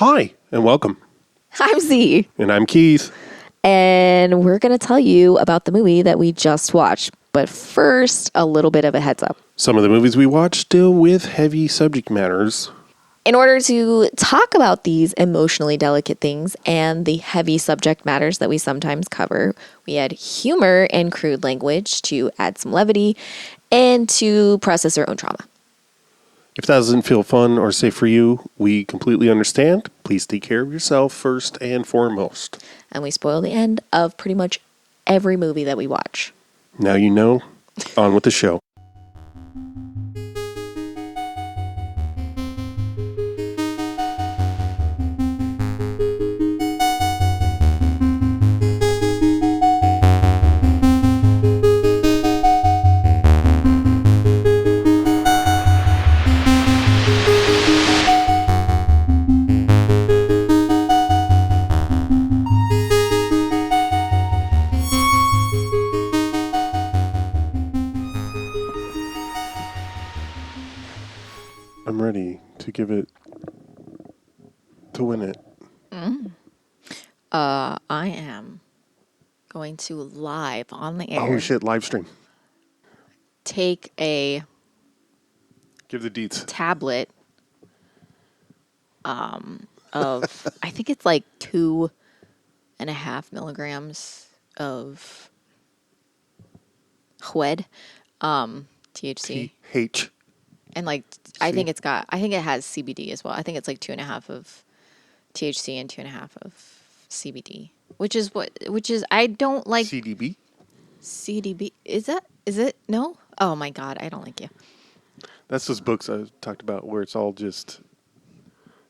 Hi, and welcome. I'm Z. And I'm Keith. And we're going to tell you about the movie that we just watched. But first, a little bit of a heads up. Some of the movies we watch deal with heavy subject matters. In order to talk about these emotionally delicate things and the heavy subject matters that we sometimes cover, we add humor and crude language to add some levity and to process our own trauma. If that doesn't feel fun or safe for you, we completely understand. Please take care of yourself first and foremost. And we spoil the end of pretty much every movie that we watch. Now you know. On with the show. I'm ready to give it, to win it. I am going to live on the air. Oh shit, live stream. Take a Give the deets. tablet of I think it's like 2.5 milligrams of WHED, THC. H. And like I think it has CBD as well. I think it's like 2.5 of THC and 2.5 of CBD. Which is I don't like CDB? CDB. Is it? No? Oh my God, I don't like you. That's those books I talked about where it's all just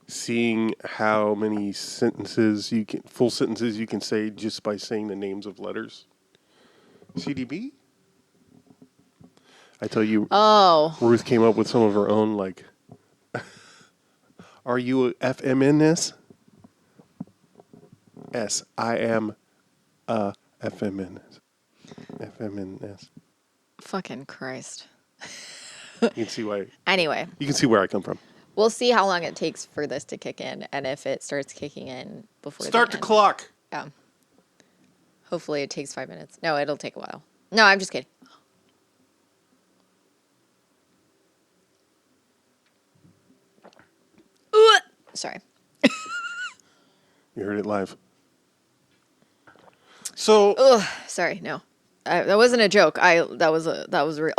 seeing how many full sentences you can say just by saying the names of letters. CDB? I tell you, Ruth came up with some of her own, like, are you a FMNS? S. I am a FMNS. FMNS. Fucking Christ. You can see why. Anyway. You can see where I come from. We'll see how long it takes for this to kick in, and if it starts kicking in before Start the clock. Yeah. Hopefully it takes 5 minutes. No, it'll take a while. No, I'm just kidding. Sorry. You heard it live. So. Sorry. No, that wasn't a joke. That was real.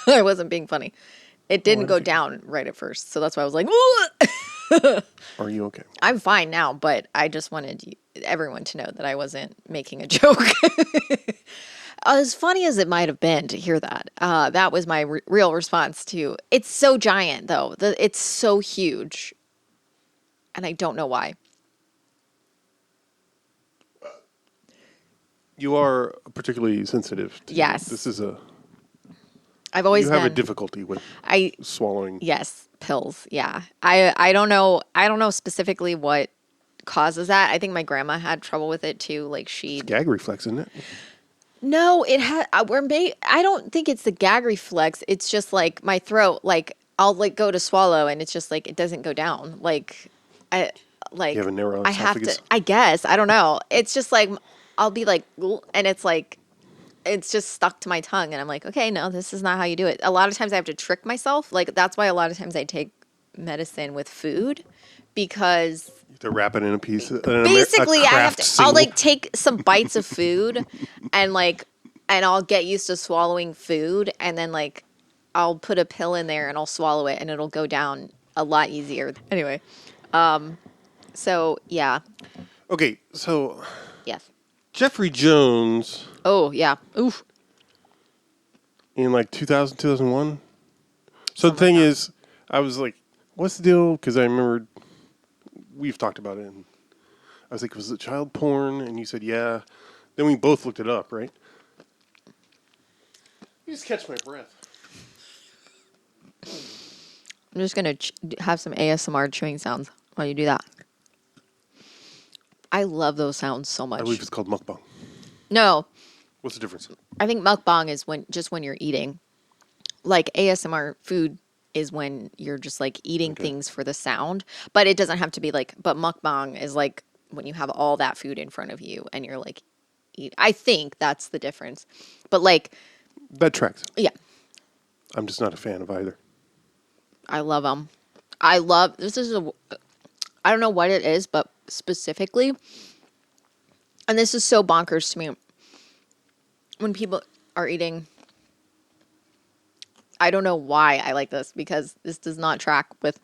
I wasn't being funny. It didn't go down right at first, so that's why I was like, Are you okay? I'm fine now, but I just wanted everyone to know that I wasn't making a joke. As funny as it might have been to hear that, that was my real response to. It's so giant, though. It's so huge, and I don't know why. You are particularly sensitive. Yes. This is I've always you have a difficulty with swallowing. Yes, pills. Yeah. I don't know specifically what causes that. I think my grandma had trouble with it too. Like It's gag reflex, isn't it? No, it had. I don't think it's the gag reflex. It's just like my throat. Like I'll like go to swallow, and it's just like it doesn't go down. Like you have a narrow I esophagus? have to. I guess I don't know. It's just like I'll be like, and it's like. It's just stuck to my tongue, and I'm like, okay, no, this is not how you do it. A lot of times I have to trick myself. Like, that's why a lot of times I take medicine with food, because... You have to wrap it in a piece. Basically, I'll, like, take some bites of food, and I'll get used to swallowing food, and then, like, I'll put a pill in there, and I'll swallow it, and it'll go down a lot easier. Anyway, so, yeah. Okay, so... Yes. Jeffery Jones... Oh, yeah. Oof. In like 2000, 2001. So the thing is, I was like, what's the deal? Because I remembered we've talked about it. And I was like, was it child porn? And you said, yeah. Then we both looked it up, right? You just catch my breath. I'm just going to have some ASMR chewing sounds while you do that. I love those sounds so much. I believe it's called mukbang. No. What's the difference? I think mukbang is when you're eating. Like ASMR food is when you're just like eating Okay. things for the sound, but it doesn't have to be like, but mukbang is like when you have all that food in front of you and you're like, eat. I think that's the difference. But like, That tracks. yeah, I'm just not a fan of either. I love them. I love, this is a, I don't know what it is, but specifically, and this is so bonkers to me, when people are eating, I don't know why I like this because this does not track with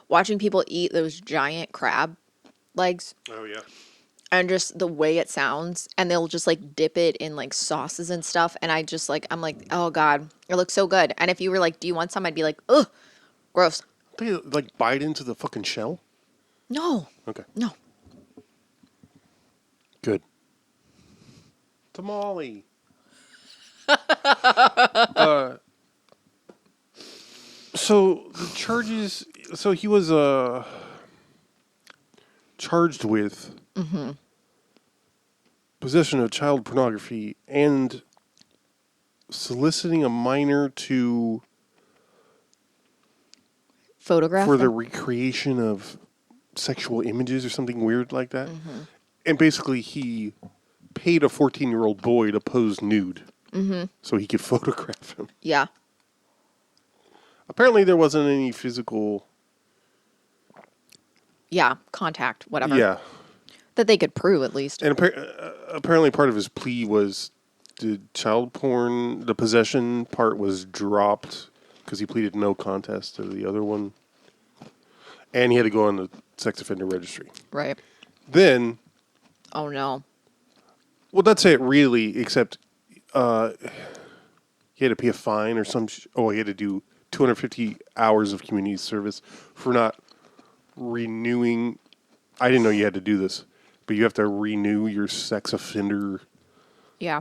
watching people eat those giant crab legs Oh, yeah. and just the way it sounds. And they'll just like dip it in like sauces and stuff. And I just like, I'm like, oh God, it looks so good. And if you were like, do you want some? I'd be like, ugh, gross. They like bite into the fucking shell? No, Okay. no. Good. Tamale. So the charges. So he was charged with possession of child pornography and soliciting a minor to Photograph for the them? recreation of sexual images or something weird like that. And basically, he paid a 14-year-old boy to pose nude so he could photograph him. Yeah. Apparently, there wasn't any physical. Yeah. Contact, whatever. Yeah, That they could prove at least. and apparently, part of his plea was the child porn. The possession part was dropped because he pleaded no contest to the other one, and he had to go on the sex offender registry. Right. Then, Oh no. well, that's it, really. Except, he had to pay a fine or some. He had to do 250 hours of community service for not renewing. I didn't know you had to do this, but you have to renew your sex offender Yeah.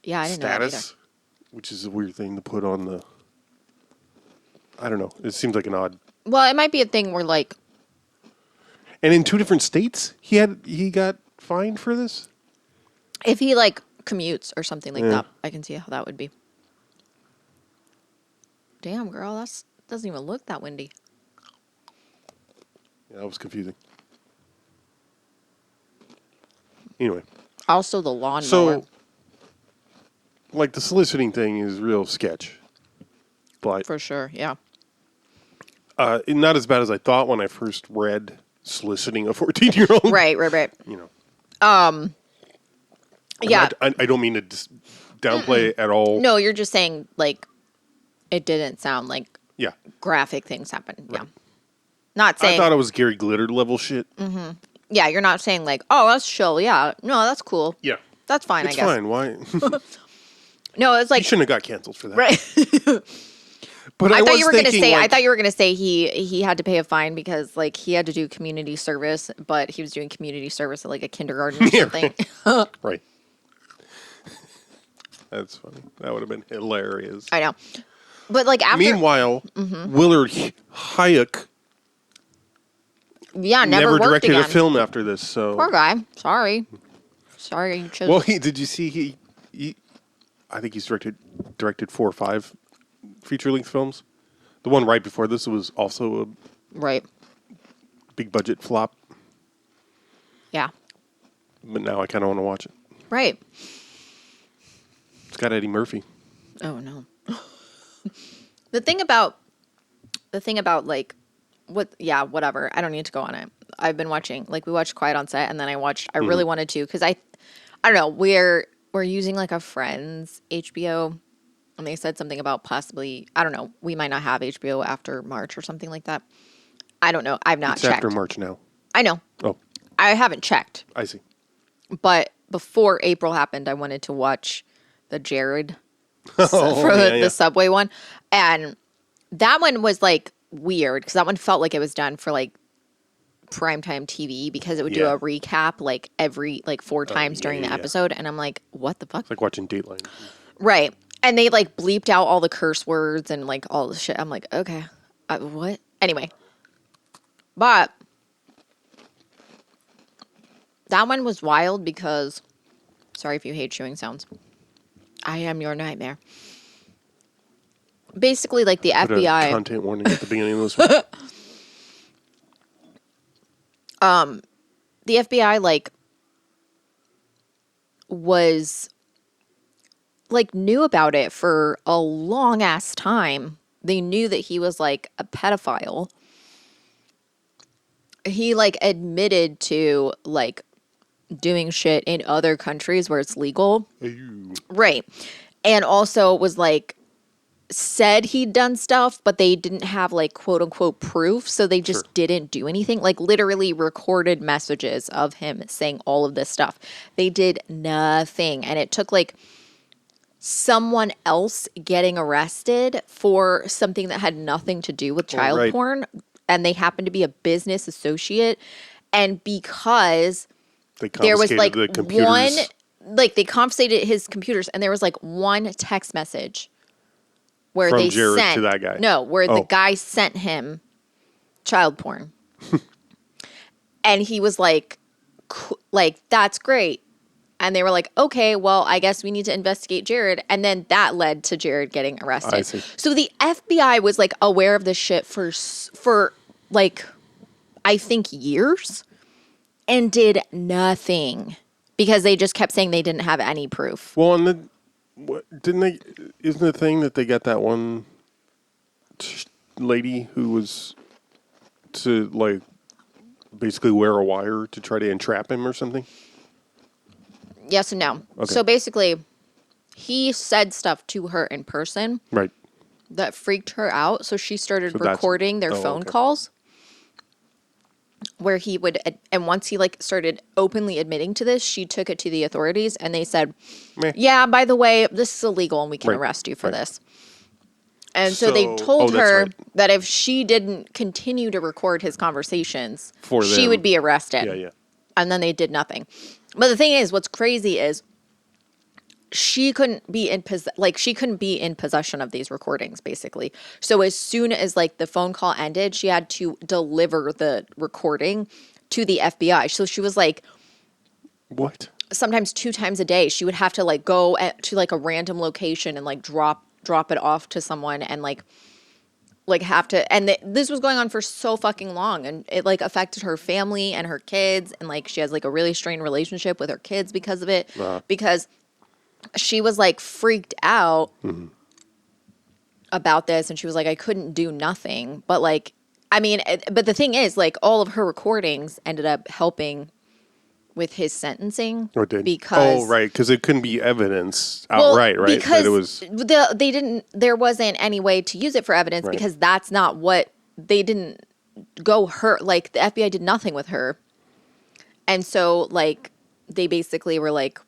Yeah, I didn't know that status, which is a weird thing to put on the. I don't know. It seems like an odd. either. Well, it might be a thing where like, And in 2 different states, he got fined for this. if he like commutes or something like Yeah. that, I can see how that would be. Damn, girl, that's doesn't even look that windy. Yeah, that was confusing. Anyway, Also, the lawnmower. so like the soliciting thing is real sketch, but For sure, yeah. Not as bad as I thought when I first read soliciting a 14-year-old. Right, right, right. You know. Yeah. I don't mean to downplay it at all. No, you're just saying like it didn't sound like Yeah. graphic things happen. Yeah. Not I saying thought it was Gary Glitter level shit. yeah, you're not saying like, oh, that's chill. Yeah. No, that's cool. Yeah. That's fine, It's I guess. fine. Why? No, it's He like shouldn't have got canceled for that. right. But I thought was you were gonna thinking, say I like, thought you were gonna say he had to pay a fine because like he had to do community service, but he was doing community service at like a kindergarten or Yeah, something. Right. That's funny. That would have been hilarious. I know. But like after Meanwhile, Willard Hayek yeah, never worked directed again. a film after this. So Poor guy. Sorry you chose well, did you see he? I think he's directed 4 or 5 feature-length films. The one right before this was also a right. big budget flop, Yeah. but now I kind of want to watch it. Right. It's got Eddie Murphy. Oh no. The thing about like whatever. I don't need to go on it. I've been watching like we watched Quiet on Set and then I really wanted to cuz I don't know, we're using like a friend's HBO and they said something about possibly, I don't know, we might not have HBO after March or something like that. I don't know. I've not It's checked. after March now. I know. Oh, I haven't checked. I see. But before April happened, I wanted to watch the Jared Oh, for yeah, yeah. the Subway one. And that one was like weird because that one felt like it was done for like primetime TV because it would do Yeah. a recap like every like 4 times during the yeah. episode. And I'm like, what the fuck? It's like watching Dateline. Right. And they like bleeped out all the curse words and like all the shit. I'm like, okay, what? Anyway. But that one was wild because, sorry if you hate chewing sounds. I am your nightmare. basically, like, the Put a FBI, content warning at the beginning of this one. the FBI, like, was, like, knew about it for a long ass time. They knew that he was, like, a pedophile. He, like, admitted to, like, doing shit in other countries where it's legal. Ew. Right. And also was, like, said he'd done stuff, but they didn't have, like, quote unquote proof. So they just Sure. didn't do anything. Like, literally recorded messages of him saying all of this stuff. They did nothing. And it took, like, someone else getting arrested for something that had nothing to do with child right. porn. And they happened to be a business associate. And because They there was, like, confiscated the computers. they confiscated his computers, and there was, like, one text message where From they Jared sent to that guy. No, where the Oh. guy sent him child porn, and he was like, that's great. And they were like, okay, well, I guess we need to investigate Jared. And then that led to Jared getting arrested. I see. So the FBI was, like, aware of this shit for like, I think years, and did nothing because they just kept saying they didn't have any proof. Well, and then, didn't they? Isn't the thing that they got that one lady who was to, like, basically wear a wire to try to entrap him or something? Yes and no. Okay. So basically, he said stuff to her in person Right. that freaked her out. So she started So that's- recording their phone okay. calls where he would, and once he, like, started openly admitting to this, she took it to the authorities and they said, Meh. yeah, by the way, this is illegal and we can Right. arrest you for Right. this. And so they told that's her right. that if she didn't continue to record his conversations, For she them. would be arrested. Yeah, yeah. And then they did nothing. But the thing is, what's crazy is she couldn't be in possession of these recordings, basically. So as soon as, like, the phone call ended, she had to deliver the recording to the FBI. So she was, like, What? sometimes 2 times a day, she would have to, like, go to, like, a random location and, like, drop it off to someone and, like have to, and this was going on for so fucking long, and it, like, affected her family and her kids, and, like, she has, like, a really strained relationship with her kids because of it, because she was, like, freaked out about this, and she was like, I couldn't do nothing, but, like, I mean, but the thing is, like, all of her recordings ended up helping with his sentencing. Or did? Because, oh, right, because it couldn't be evidence outright, right? Because That it was there wasn't any way to use it for evidence, Right. because that's not what they didn't go her, like, the FBI did nothing with her. And so, like, they basically were like,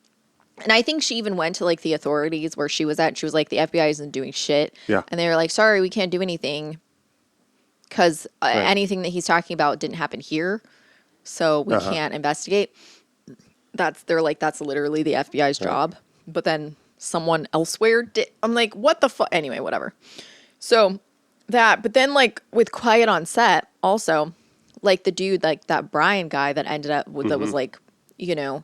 and I think she even went to, like, the authorities where she was at. She was like, the FBI isn't doing shit. Yeah. And they were like, sorry, we can't do anything because Right. anything that he's talking about didn't happen here. So we can't investigate. They're like, that's literally the FBI's job. But then someone elsewhere did. I'm like, what the fuck? Anyway, whatever. So but then, like, with Quiet on Set, also, like, the dude, like, that Brian guy that ended up with, that was, like, you know,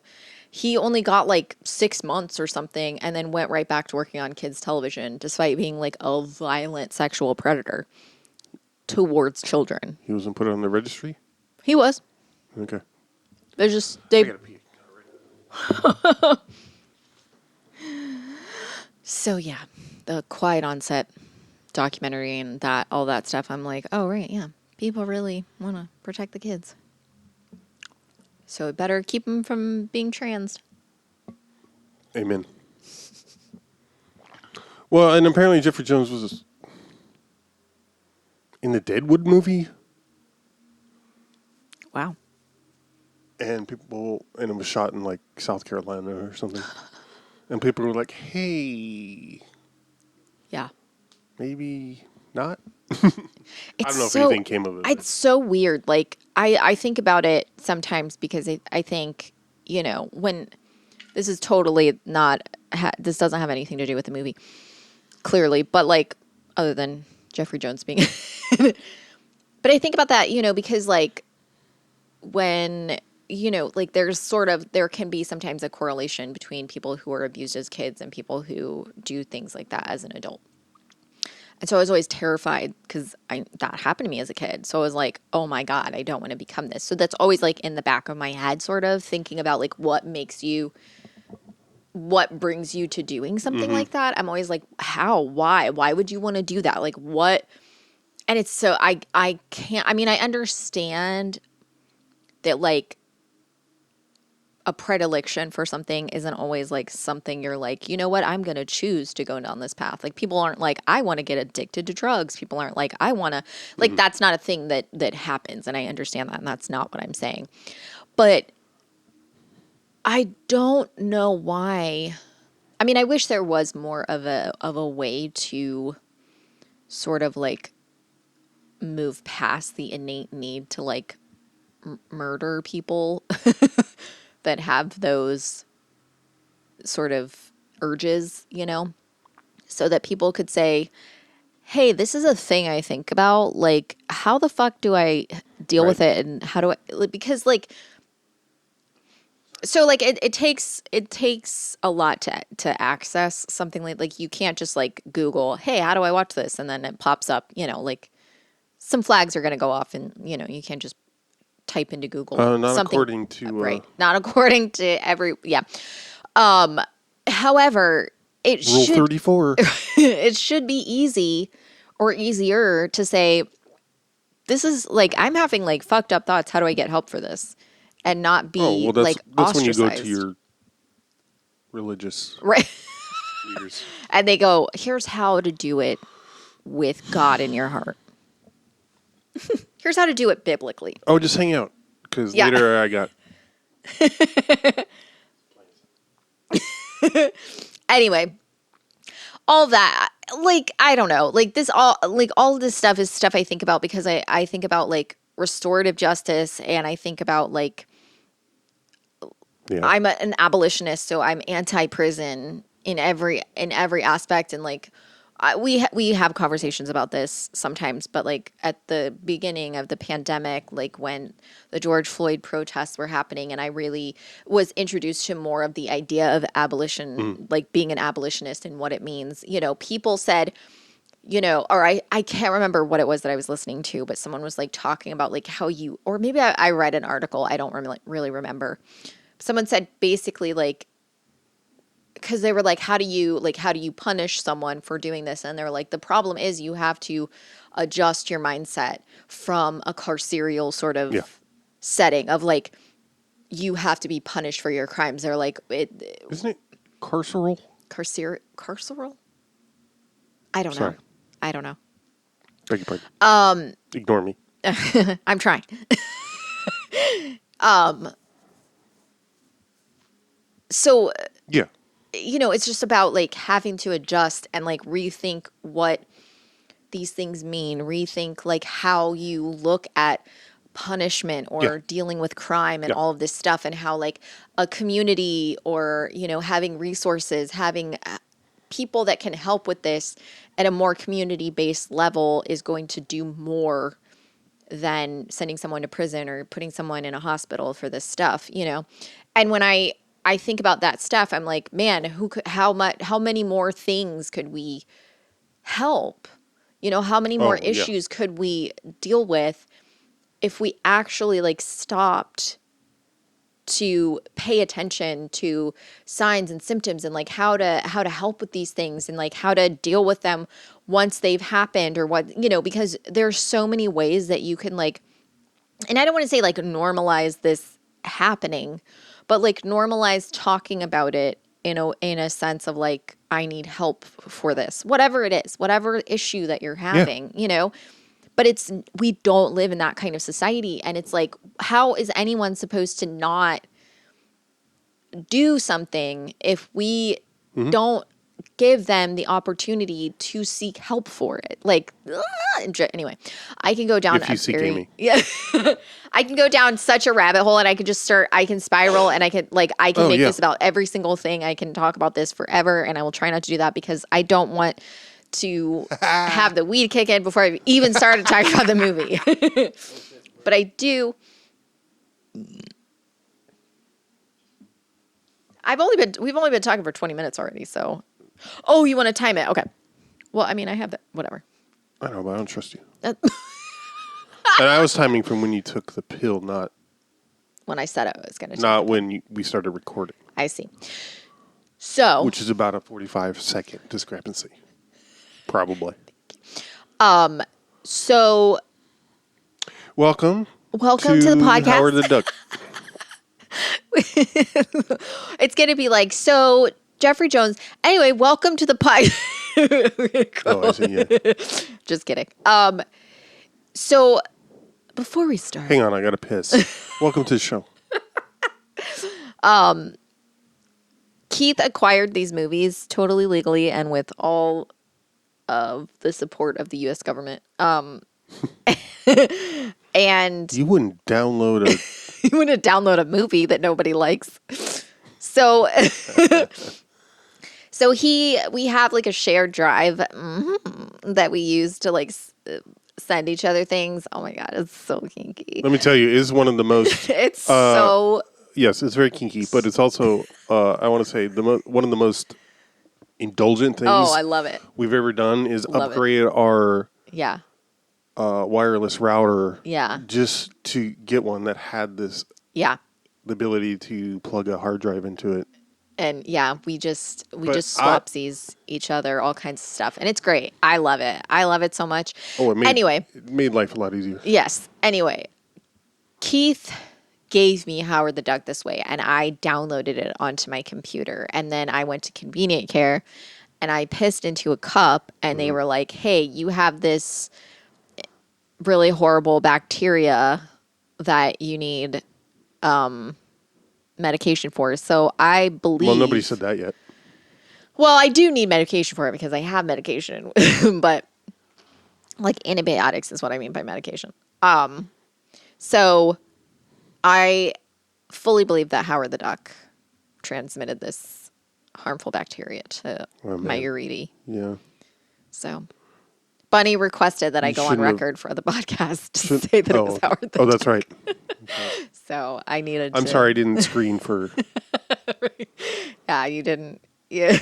he only got, like, 6 months or something and then went right back to working on kids' television despite being, like, a violent sexual predator towards children. He wasn't put on the registry? He was. Okay. They're just, they, I gotta pee. so yeah, the Quiet on Set documentary and all that stuff. I'm like, oh, right, yeah. People really want to protect the kids. So it better keep them from being trans. Amen. Well, and apparently Jeffrey Jones was in the Deadwood movie, Wow. and it was shot in, like, South Carolina or something. And people were like, hey, Yeah. maybe not. It's I don't know if anything came of it. It's so weird. Like, I think about it sometimes because I think, you know, when this is totally not, this doesn't have anything to do with the movie, clearly, but, like, other than Jeffrey Jones being, but I think about that, you know, because, like, when, you know, like, there can be sometimes a correlation between people who are abused as kids and people who do things like that as an adult. And so I was always terrified because that happened to me as a kid. So I was like, oh my God, I don't want to become this. So that's always like in the back of my head, sort of thinking about like what brings you to doing something like that. I'm always like, how, why would you want to do that? Like what? And it's so, I can't, I mean, I understand that like a predilection for something isn't always like something you're like, you know what, I'm going to choose to go down this path. Like people aren't like, I want to get addicted to drugs. People aren't like, I want to, like, that's not a thing that happens. And I understand that. And that's not what I'm saying. But I don't know why. I mean, I wish there was more of a way to sort of like move past the innate need to like murder people that have those sort of urges, you know, so that people could say, hey, this is a thing I think about. Like, how the fuck do I deal with it? And how do I, because like, so like it takes a lot to access something like you can't just like Google, hey, how do I watch this? And then it pops up, you know, like some flags are going to go off and, you know, you can't just type into Google not something. According to right. Not according to every, yeah. However, it Rule should 34. it should be easy or easier to say, this is like, I'm having like fucked up thoughts. How do I get help for this? And not be that's, like that's when you ostracized. go to your religious right. leaders. And they go, here's how to do it with God in your heart. Here's how to do it biblically. Oh, just hang out. Because later I got... Anyway, all that, like, I don't know. Like this all of this stuff is stuff I think about because I think about like restorative justice, and I think about like, I'm an abolitionist, so I'm anti-prison in every aspect, and like we have conversations about this sometimes, but like at the beginning of the pandemic, like when the George Floyd protests were happening, and I really was introduced to more of the idea of abolition, like being an abolitionist and what it means. You know, people said, you know, or I can't remember what it was that I was listening to, but someone was like talking about like how you, or maybe I read an article, I don't really remember. Someone said basically like, because they were like, how do you punish someone for doing this? And they're like, the problem is you have to adjust your mindset from a carceral sort of setting of like, you have to be punished for your crimes. They're like, isn't it carceral? Carceral? I don't know. I don't know. Beg your pardon. Ignore me. I'm trying. So yeah, you know, it's just about like having to adjust and like rethink what these things mean, rethink like how you look at punishment or dealing with crime and all of this stuff, and how like a community or, you know, having resources, having people that can help with this at a more community-based level is going to do more than sending someone to prison or putting someone in a hospital for this stuff, you know. And when I think about that stuff, I'm like, man, how many more things could we help? You know, how many more issues could we deal with if we actually like stopped to pay attention to signs and symptoms and like how to help with these things and like how to deal with them once they've happened, or what, you know, because there's so many ways that you can like, and I don't want to say like normalize this happening, but like normalize talking about it in a sense of like, I need help for this, whatever it is, whatever issue that you're having, you know. But we don't live in that kind of society. And it's like, how is anyone supposed to not do something if we don't give them the opportunity to seek help for it? Like, anyway, I can go down if you seek Amy. Yeah. I can go down such a rabbit hole, and I can spiral, and I can make this about every single thing. I can talk about this forever, and I will try not to do that because I don't want to have the weed kick in before I even started talking about the movie. But I do. We've only been talking for 20 minutes already, so. Oh, you want to time it? Okay. Well, I mean, I have that, whatever. I know, but I don't trust you. And I was timing from when you took the pill, not when I said I was going to. Not when we started recording. I see. So, which is about a 45-second discrepancy, probably. So, welcome to the podcast, Howard the Duck. It's going to be like, so Jeffrey Jones. Anyway, welcome to the podcast. Oh, I see. Yeah. Just kidding. So before we start, hang on, I gotta piss. Welcome to the show. Keith acquired these movies totally legally and with all of the support of the U.S. government. And you wouldn't download a movie that nobody likes. So we have like a shared drive that we use to like send each other things. Oh my God, it's so kinky. Let me tell you, it's one of the most. It's so. Yes, it's very kinky, but it's also I want to say one of the most indulgent things. Oh, I love it. We've ever done is upgrade our wireless router. Yeah. Just to get one that had this. Yeah. The ability to plug a hard drive into it. And we just swapsies each other, all kinds of stuff. And it's great. I love it. I love it so much. Oh, it made life a lot easier. Yes. Anyway, Keith gave me Howard the Duck this way, and I downloaded it onto my computer. And then I went to Convenient Care, and I pissed into a cup, and they were like, hey, you have this really horrible bacteria that you need medication for. So I believe. Well, nobody said that yet. Well, I do need medication for it because I have medication, but like antibiotics is what I mean by medication. So I fully believe that Howard the Duck transmitted this harmful bacteria to my urethra. Yeah. So Bunny requested that I go on record for the podcast to say that it was Howard the Duck. Oh, that's right. So I needed I'm sorry I didn't screen for... Yeah, you didn't. Yeah.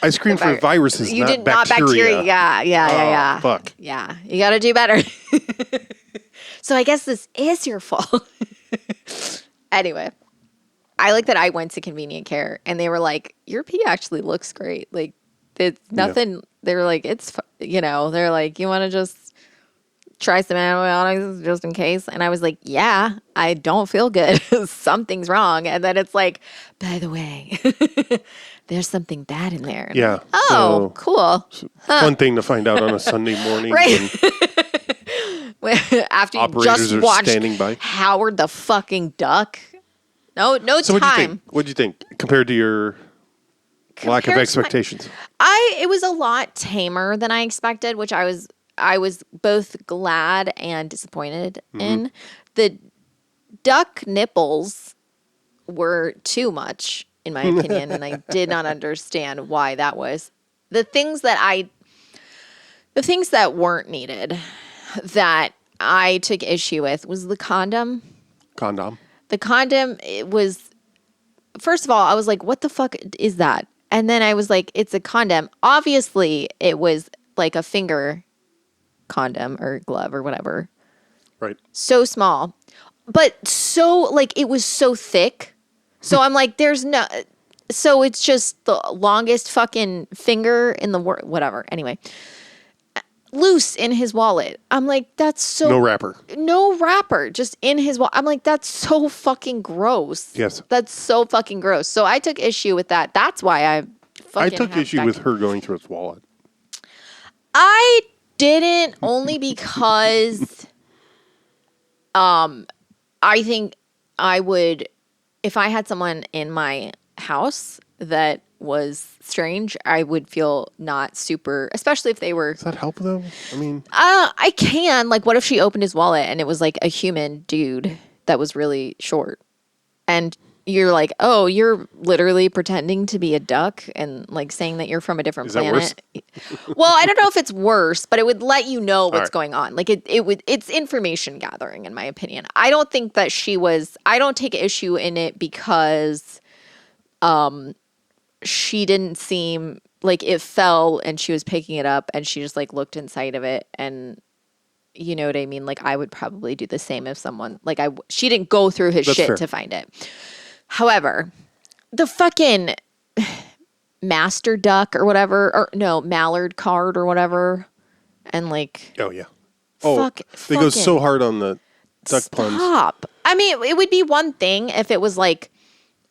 I screened for viruses, you not did bacteria. Not bacteria. Yeah. Fuck. Yeah, you got to do better. So I guess this is your fault. Anyway, I like that I went to Convenient Care and they were like, your pee actually looks great. Like, it's nothing. Yeah. They were like, they're like, you want to just try some antibiotics just in case? And I was like, yeah, I don't feel good. Something's wrong. And then it's like, by the way, there's something bad in there. Yeah. Oh, cool. Fun thing to find out on a Sunday morning. Right. After you just watched Howard the fucking Duck. No so time. What'd you think compared to your lack of expectations? It was a lot tamer than I expected, which I was both glad and disappointed in. The duck nipples were too much, in my opinion, and I did not understand why that was. The things that weren't needed that I took issue with was the condom. The condom, it was, first of all, I was like, what the fuck is that? And then I was like, it's a condom. Obviously, it was like a finger condom or glove or whatever. Right. So small. But so, like, it was so thick. So I'm like, so it's just the longest fucking finger in the world. Whatever. Anyway. Loose in his wallet. I'm like, that's so... No wrapper. Just in his wallet. I'm like, that's so fucking gross. Yes. That's so fucking gross. So I took issue with that. That's why I took issue with her going through his wallet. I didn't, only because I think I would... If I had someone in my house that was strange, I would feel not super, especially if they were... Does that help though? I mean... I can. Like, what if she opened his wallet and it was like a human dude that was really short? And you're like, oh, you're literally pretending to be a duck and like saying that you're from a different planet. That worse? Well, I don't know if it's worse, but it would let you know what's going on. Like it's information gathering, in my opinion. I don't think that I don't take issue in it because, she didn't seem like it fell and she was picking it up and she just like looked inside of it, and you know what I mean? Like I would probably do the same if someone like she didn't go through his That's shit fair. to find it. However, the fucking master duck or whatever, or no, mallard card or whatever, and like Oh yeah. Oh, fuck, they go so fucking hard on the duck puns. stop. I mean, it would be one thing if it was like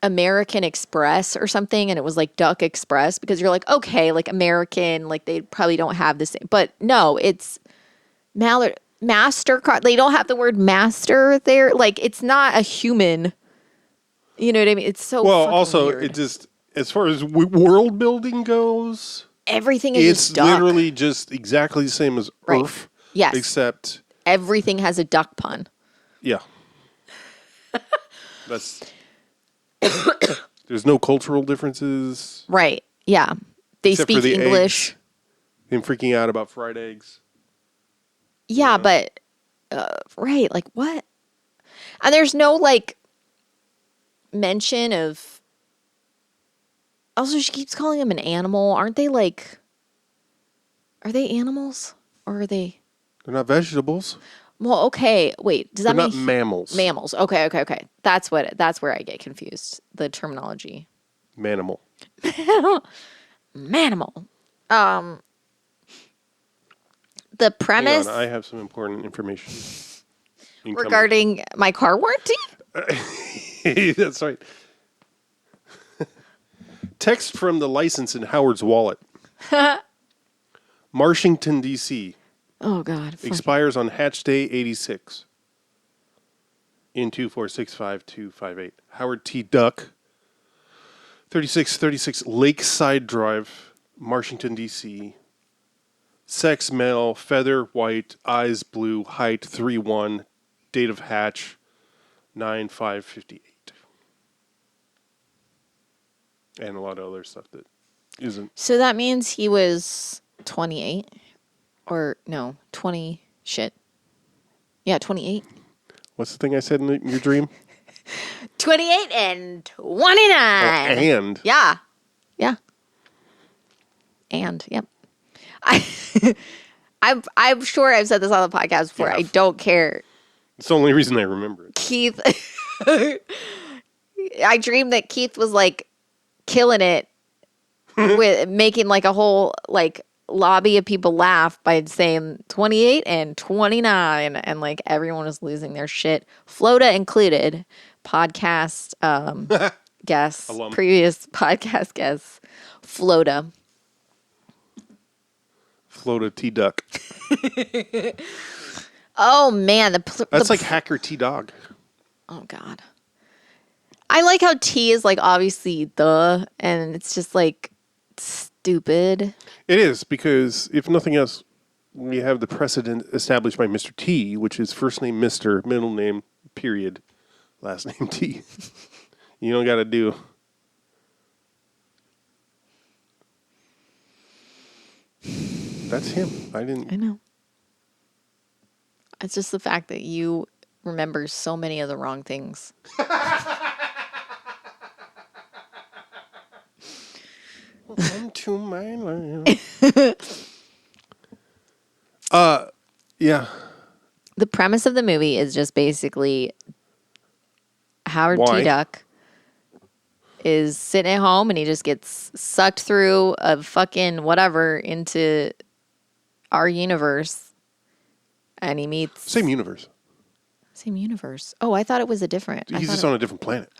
American Express or something and it was like Duck Express, because you're like, okay, like American, like they probably don't have the same. But no, it's Mallard MasterCard. They don't have the word master there. Like it's not a human. You know what I mean? It's so Well, fucking also weird. it just as far as world building goes, Everything is it's just duck. literally just exactly the same as Right. Earth. Yes. Except Everything has a duck pun. yeah. That's there's no cultural differences. Right. Yeah. They Except for speak the English. eggs. Him freaking out about fried eggs. Yeah, but right, like what? And there's no like mention of. Also, she keeps calling him an animal. Aren't they like? Are they animals or are they? They're not vegetables. Well, okay. Wait, does that They're mean not mammals. Mammals? Okay, okay, okay. That's where I get confused. The terminology. Manimal. Manimal. The Hang premise on, I have some important information. Incoming. regarding my car warranty. That's right. Text from the license in Howard's wallet. Marshington, D.C. Oh God. Expires on Hatch Day 86. In 2465258. Howard T. Duck. 3636 Lakeside Drive, Marshington, D.C. Sex male, feather white, eyes blue, height 3'1", date of hatch 9/5/58. And a lot of other stuff that isn't. So that means he was 28 or no, 20 shit. Yeah, 28. What's the thing I said in your dream? 28 and 29. Oh, and. Yeah. Yeah. And, yep. I'm sure I've said this on the podcast before. Yeah. I don't care. It's the only reason I remember it. Keith, I dreamed that Keith was like killing it with making like a whole like lobby of people laugh by saying 28 and 29, and like everyone was losing their shit, Floda included. Podcast guests, Alum. previous podcast guests, Floda. Float T Duck. Oh man, That's like Hacker T Dog. Oh God. I like how T is like obviously the, and it's just like stupid. It is, because if nothing else, we have the precedent established by Mr. T, which is first name Mr., middle name, period, last name T. You don't got to do. That's him. I didn't. I know. It's just the fact that you remember so many of the wrong things. Welcome to my land. Yeah. The premise of the movie is just basically Howard Why? T. Duck is sitting at home and he just gets sucked through a fucking whatever into our universe, and he meets Same universe. same universe. Oh, I thought it was a different. He's just on a different planet.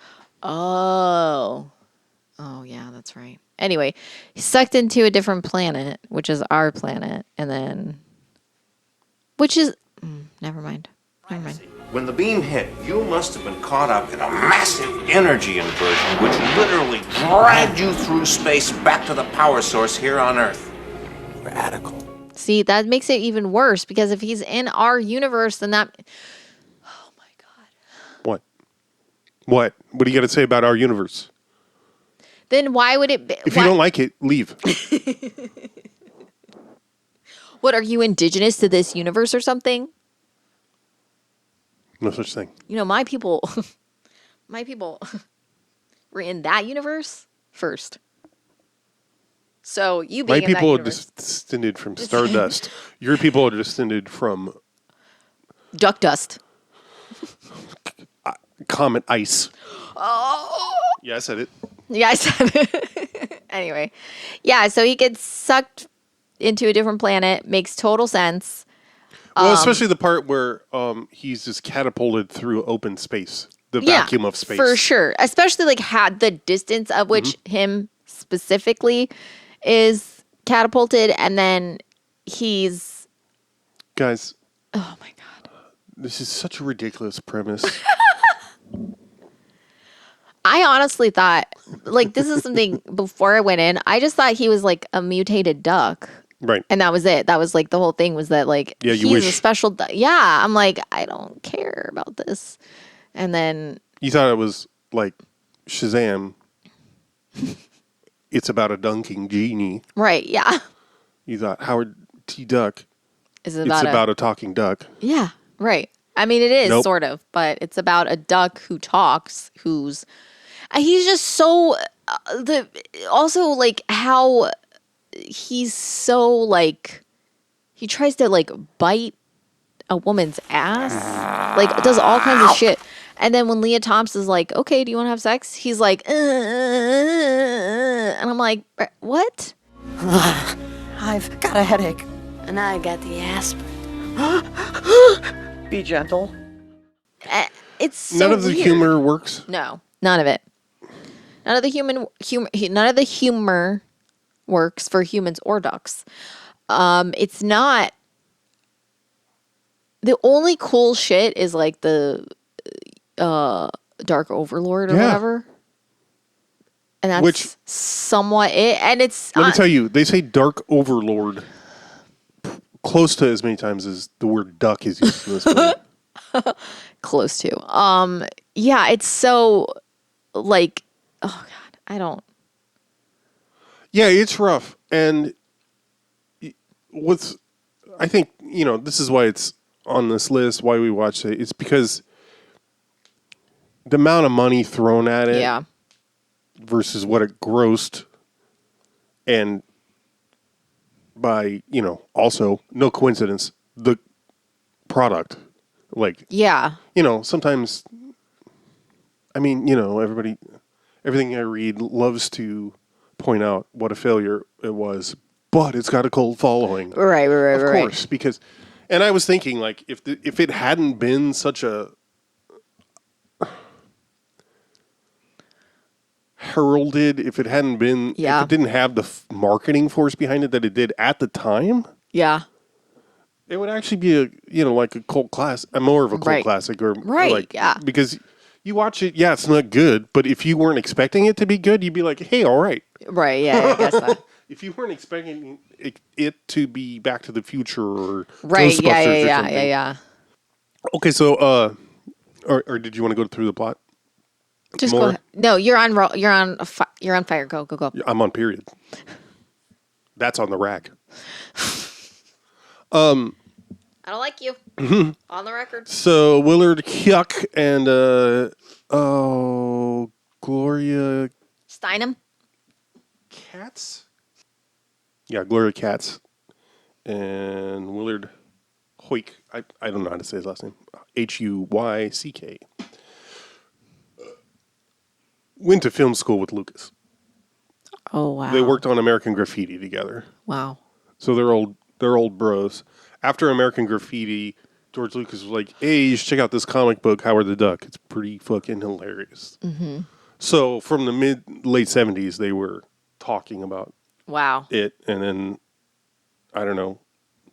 Oh, yeah, that's right. Anyway, he's sucked into a different planet, which is our planet, and then, which is, never mind. When the beam hit, you must have been caught up in a massive energy inversion which literally dragged you through space back to the power source here on Earth. Radical. See, that makes it even worse, because if he's in our universe, then that, oh my God. What? What? What do you got to say about our universe? Then why would it be? If you don't like it, leave. What, are you indigenous to this universe or something? No such thing. You know, my people were in that universe first. So you My being in that people are universe, descended from stardust. Your people are descended from duck dust. comet ice. Oh, Yeah, I said it. yeah, I said it. Anyway, yeah. So he gets sucked into a different planet. Makes total sense. Well, especially the part where he's just catapulted through open space, the vacuum of space. For sure. Especially like had the distance of which him specifically is catapulted, and then he's Guys, oh my god. this is such a ridiculous premise. I honestly thought like this is something before I went in, I just thought he was like a mutated duck. Right. And that was it. That was like the whole thing was that like Yeah, you he's a wish. special duck. Yeah, I'm like I don't care about this. And then You thought it was like Shazam. It's about a dunking genie. right, yeah. You thought Howard T. Duck. Is It's about a talking duck. yeah, right. I mean, it is Nope. sort of, but it's about a duck who talks, who's he's just so also like how he's so like he tries to like bite a woman's ass, like does all kinds of shit. And then when Leah Thompson's like, "Okay, do you want to have sex?" He's like, and I'm like, "What?" I've got a headache. And I got the aspirin. Be gentle. It's so None of the weird. humor works. No, none of it. None of the none of the humor works for humans or ducks. It's not. The only cool shit is like the Dark Overlord or Yeah. whatever, and that's Which- somewhat it. And it's Let me tell you, they say Dark Overlord close to as many times as the word duck is used in this movie. close to. Yeah, it's so like, oh god, I don't. Yeah, it's rough. And I think, this is why it's on this list, why we watched it. It's because the amount of money thrown at it Yeah, versus what it grossed. And by, also, no coincidence, the product. Like, yeah, sometimes, I mean, everything I read loves to point out what a failure it was, but it's got a cult following. right, Of course, because, and I was thinking, like, if it hadn't been such a heralded, if it hadn't been, Yeah. if it didn't have the marketing force behind it that it did at the time, yeah, it would actually be a, like a cult class, more of a cult Right. classic, or Right, like, yeah. because you watch it, yeah, it's not good, but if you weren't expecting it to be good, you'd be like, hey, all right. right, yeah. I guess that. If you weren't expecting it to be Back to the Future or Right, Ghostbusters yeah, or yeah, something. yeah, yeah. Okay, so or did you want to go through the plot? Just More? go ahead. No, you're on. You're on. You're on fire. Go, go, go. I'm on period. That's on the rack. I don't like you. On the record. So Willard Hyuk and Gloria Steinem. Katz? Yeah, Gloria Katz and Willard Huyck. I don't know how to say his last name. Huyck. Went to film school with Lucas. Oh wow. They worked on American Graffiti together. Wow. So they're old bros. After American Graffiti, George Lucas was like, hey, you should check out this comic book, Howard the Duck. It's pretty fucking hilarious. Mm-hmm. So from the late 70s, they were talking about Wow. it. And then, I don't know,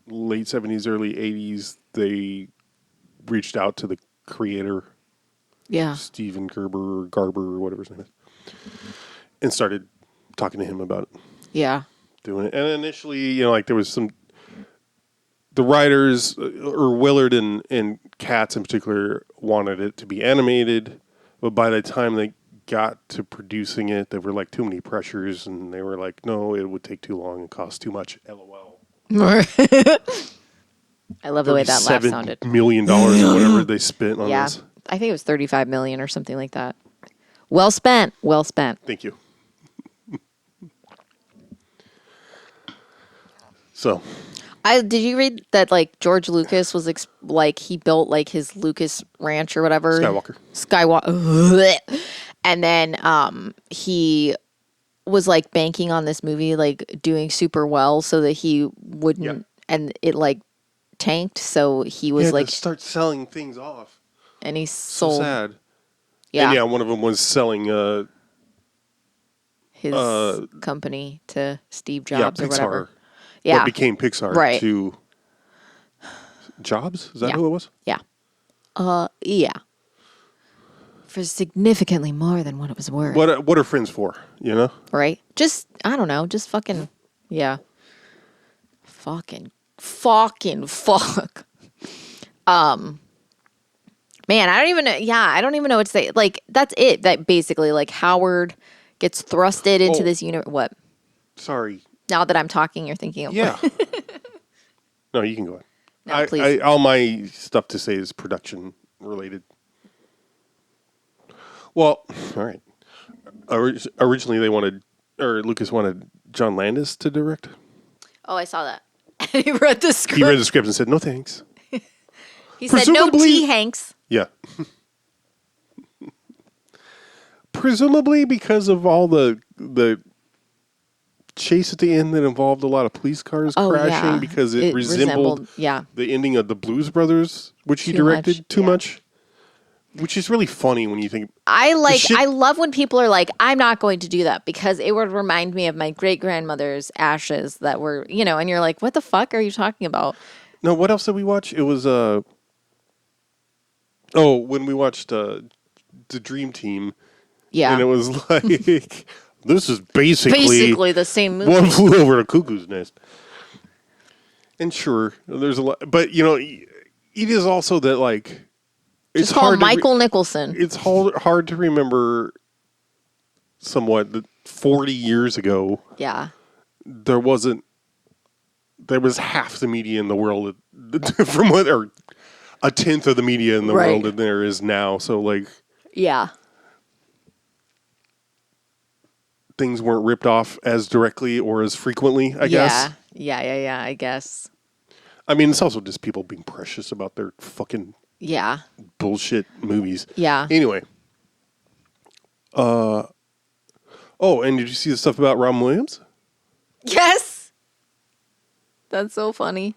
late 70s, early 80s, they reached out to the creator, Yeah. Steven Garber, or whatever his name is, and started talking to him about Yeah. doing it. And initially, like there was the writers, or Willard and Katz in particular, wanted it to be animated, but by the time they got to producing it, there were like too many pressures, and they were like, no, it would take too long and cost too much. LOL. I love the way that laugh sounded. $7 million or whatever they spent on Yeah. this. I think it was 35 million or something like that. Well spent. Well spent. Thank you. So, Did you read that like George Lucas was like he built like his Lucas Ranch or whatever Skywalker, and then he was like banking on this movie like doing super well so that he wouldn't, and it like tanked, so he was like to start selling things off, and he sold. So sad. Yeah, And one of them was selling his company to Steve Jobs Pixar, or whatever. What became Pixar right. to Jobs? Is that who it was? Yeah. Yeah. For significantly more than what it was worth. What are friends for? You know? Right? Just I don't know. Just fucking fucking fuck. Man, I don't even know. Yeah, I don't even know what to say. Like that's it. That basically like Howard gets thrusted into this universe. What? Sorry. Now that I'm talking, you're thinking of Yeah. No, you can go ahead. No, please. All my stuff to say is production related. Well, all right. Originally, Lucas wanted John Landis to direct. Oh, I saw that. He read the script. He read the script and said, "No thanks." He said, "No tea, Hanks." Yeah. Presumably because of all the chase at the end that involved a lot of police cars crashing because it resembled the ending of the Blues Brothers, which he directed too much. Which is really funny when you think. I love when people are like, I'm not going to do that because it would remind me of my great grandmother's ashes that were, and you're like, what the fuck are you talking about? No, what else did we watch? It was when we watched the Dream Team. Yeah. And it was like this is basically the same movie. One Flew Over the Cuckoo's Nest. And sure, there's a lot, but it is also that like it's hard. Michael Nicholson. It's hard to remember. Somewhat that 40 years ago. Yeah. There was half the media in the world from or a tenth of the media in the world than there is now. So like. Yeah. Things weren't ripped off as directly or as frequently, I guess. Yeah, I guess. I mean, it's also just people being precious about their fucking bullshit movies. Yeah. Anyway. And did you see the stuff about Robin Williams? Yes. That's so funny.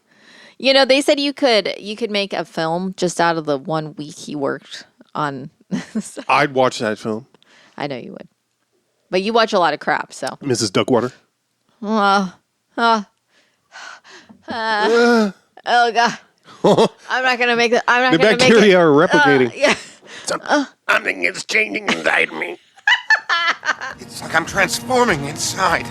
They said you could make a film just out of the 1 week he worked on. I'd watch that film. I know you would. But you watch a lot of crap, so. Mrs. Duckwater. Oh, God. I'm not going to make it. I'm not the going to make it. bacteria are replicating. Something is changing inside me. It's like I'm transforming inside.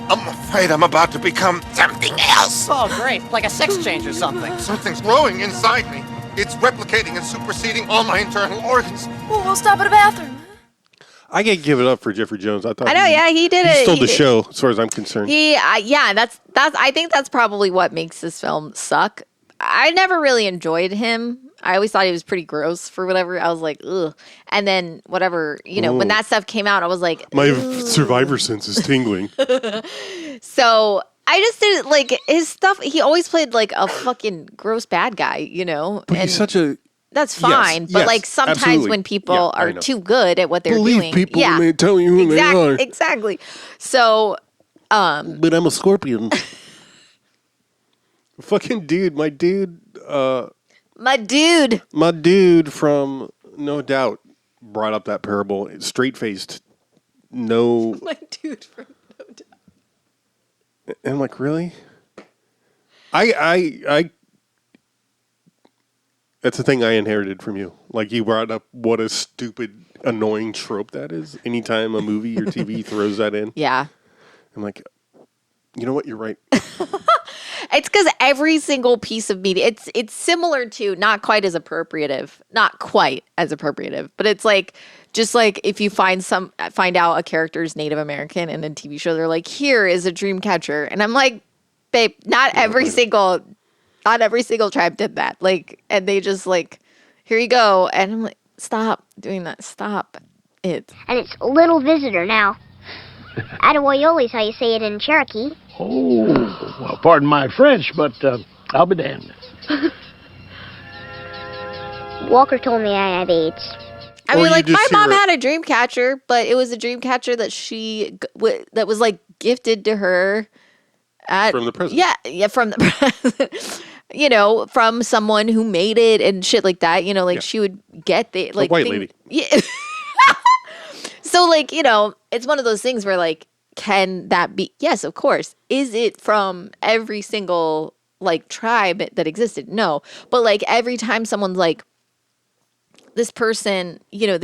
I'm afraid I'm about to become something else. Oh, great. Like a sex change or something. Something's growing inside me. It's replicating and superseding all my internal organs. We'll stop at a bathroom. I can't give it up for Jeffrey Jones. I thought. I know, he did it. He stole the show, as far as I'm concerned. That's. I think that's probably what makes this film suck. I never really enjoyed him. I always thought he was pretty gross for whatever. I was like, ugh. And then whatever, when that stuff came out, I was like, my survivor sense is tingling. So I just didn't like his stuff. He always played like a fucking gross bad guy, But he's such a. That's fine, but like sometimes absolutely. when people are too good at what they're Believe doing, people when they tell you who they are. Exactly. So, but I'm a scorpion. Fucking dude, my dude from No Doubt brought up that parable, straight faced. No, my dude from No Doubt. And I'm like, really? I that's the thing I inherited from you. Like, you brought up what a stupid, annoying trope that is. Anytime a movie or TV throws that in. Yeah. I'm like, you know what? You're right. It's because every single piece of media, it's similar to, not quite as appropriative, but it's like, just like if you find out a character is Native American in a TV show, they're like, here is a dream catcher. And I'm like, babe, not every single tribe did that. Like, and they just like, here you go. And I'm like, stop doing that. Stop it. And it's a little visitor now. Attaboyoli's how you say it in Cherokee. Oh, well, pardon my French, but I'll be damned. Walker told me I have AIDS. I Or mean, you like, my just mom hear had a dream catcher, but it was a dream catcher that that was, like, gifted to her From the president. Yeah, from the president. You know, from someone who made it and shit like that. You know, like, Yeah. she would get the, like... white lady. Yeah. So, like, you know, it's one of those things where, like, can that be... Yes, of course. Is it from every single, like, tribe that existed? No. But, like, every time someone's like, this person, you know,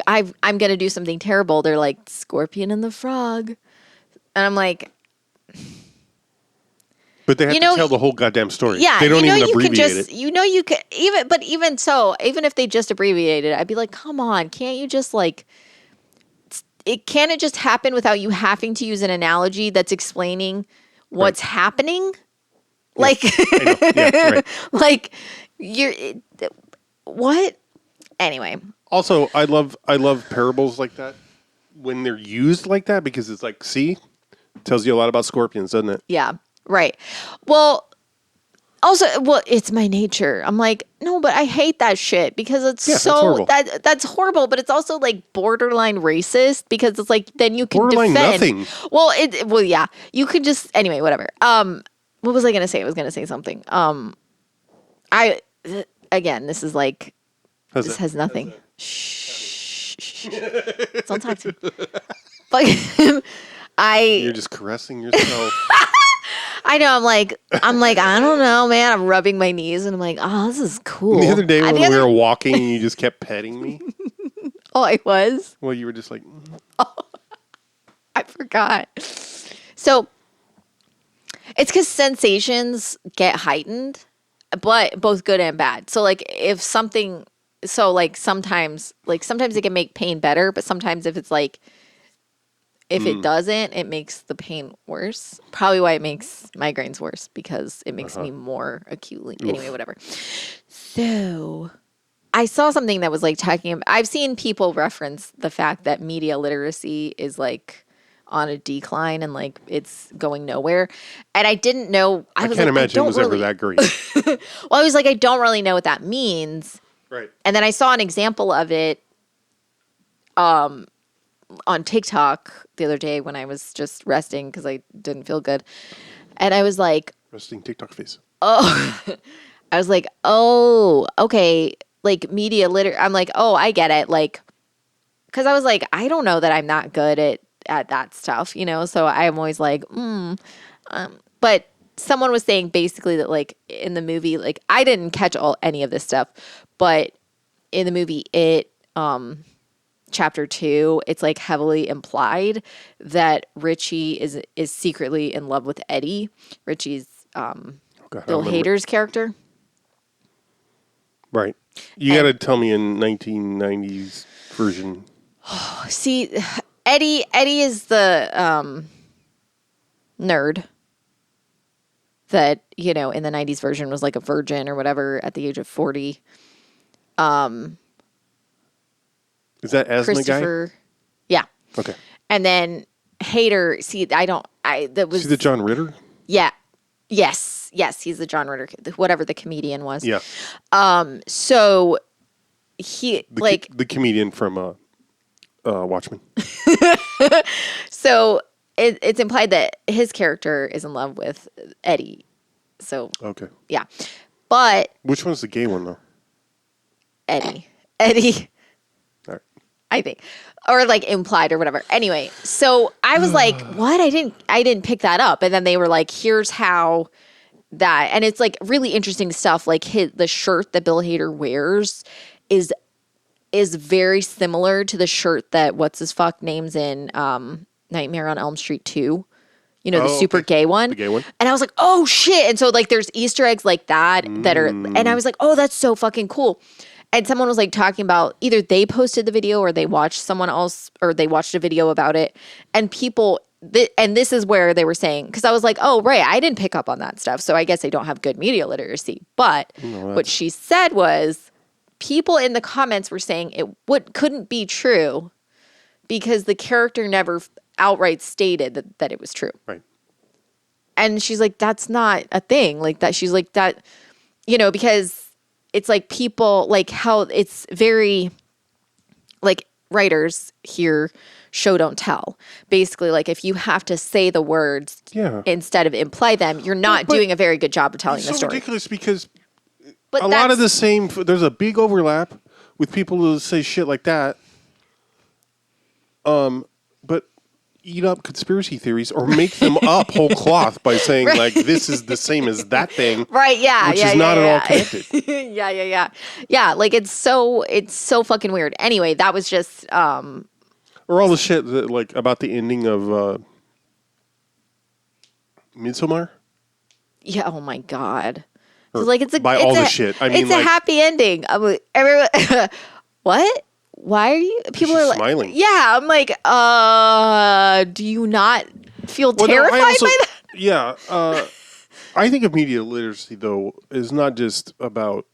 I'm going to do something terrible, they're like, Scorpion and the Frog. And I'm like... But they have to tell the whole goddamn story. Yeah, They don't even abbreviate it. You know, you could... Even so, even if they just abbreviated it, I'd be like, come on, can't you just, like... Can it just happen without you having to use an analogy that's explaining what's happening? Like, I know. Yeah, right. like what? Anyway. Also, I love parables like that when they're used like that because it's like, see, tells you a lot about scorpions, doesn't it? Yeah. Right. Well, also, it's my nature. I'm like, no, but I hate that shit because it's that's horrible. that's horrible, but it's also like borderline racist because it's like then you can Borderline defend. nothing. Well, yeah, you could just anyway, whatever. What was I gonna say? I was gonna say something. Again, this is like this has nothing. Shh. Don't talk to me. But You're just caressing yourself. I know. I'm like, I don't know, man. I'm rubbing my knees, and I'm like, oh, this is cool. The other day when we were walking, and you just kept petting me. Oh, I was. Well, you were just like, I forgot. So it's because sensations get heightened, but both good and bad. So like if something, so like sometimes it can make pain better, but sometimes if it's like. If it doesn't, it makes the pain worse. Probably why it makes migraines worse because it makes me more acutely. Oof. Anyway, whatever. So I saw something that was like talking about, I've seen people reference the fact that media literacy is like on a decline and like it's going nowhere. And I didn't know. I can't imagine it was ever that great. Well, I was like, I don't really know what that means. Right. And then I saw an example of it on TikTok the other day when I was just resting because I didn't feel good. And I was like... Resting TikTok face. Oh. I was like, oh, okay. Like media literally. I'm like, oh, I get it. Like, because I was like, I don't know that I'm not good at that stuff, you know? So I'm always like, but someone was saying basically that like in the movie, like I didn't catch any of this stuff, but in the movie, Chapter 2, it's like heavily implied that Richie is secretly in love with Eddie. Richie's Bill Hader's character. Right. You got to tell me in 1990s version. See, Eddie is the nerd that, you know, in the 90s version was like a virgin or whatever at the age of 40. Is that asthma guy? Yeah. Okay. And then Hader, that was... See the John Ritter? Yeah. Yes, he's the John Ritter, whatever the comedian was. Yeah. So he, the comedian from Watchmen. So it's implied that his character is in love with Eddie. So... Okay. Yeah. But... Which one's the gay one, though? Eddie. All right. I think, or like implied or whatever. Anyway, so I was like, what? I didn't pick that up. And then they were like, here's how that, and it's like really interesting stuff. Like the shirt that Bill Hader wears is very similar to the shirt that what's his fuck names in Nightmare on Elm Street 2. You know, the super gay one. The gay one. And I was like, oh shit. And so like there's Easter eggs like that are, and I was like, oh, that's so fucking cool. And someone was like talking about either they posted the video or they watched someone else or they watched a video about it. And people, and this is where they were saying, because I was like, oh, right, I didn't pick up on that stuff. So I guess I don't have good media literacy. But what she said was people in the comments were saying it couldn't be true because the character never outright stated that it was true. Right. And she's like, that's not a thing. Like that, she's like that, you know, because it's like people, like how it's very, like writers here show don't tell. Basically, like if you have to say the words instead of imply them, you're not doing a very good job of telling the It's so story. ridiculous because But a lot of the same, there's a big overlap with people who say shit like that. But eat up conspiracy theories or make them up whole cloth by saying like this is the same as that thing, right? Yeah, which is not at all connected. yeah. Like it's so fucking weird. Anyway, that was just or all the shit that, like about the ending of Midsommar. Yeah. Oh my god. Like it's a by it's all a, the shit. I mean, it's a happy ending. I'm like, everyone. What? Why are you? People are like smiling. Yeah, I'm like, do you not feel terrified by that? Yeah, I think of media literacy though is not just about.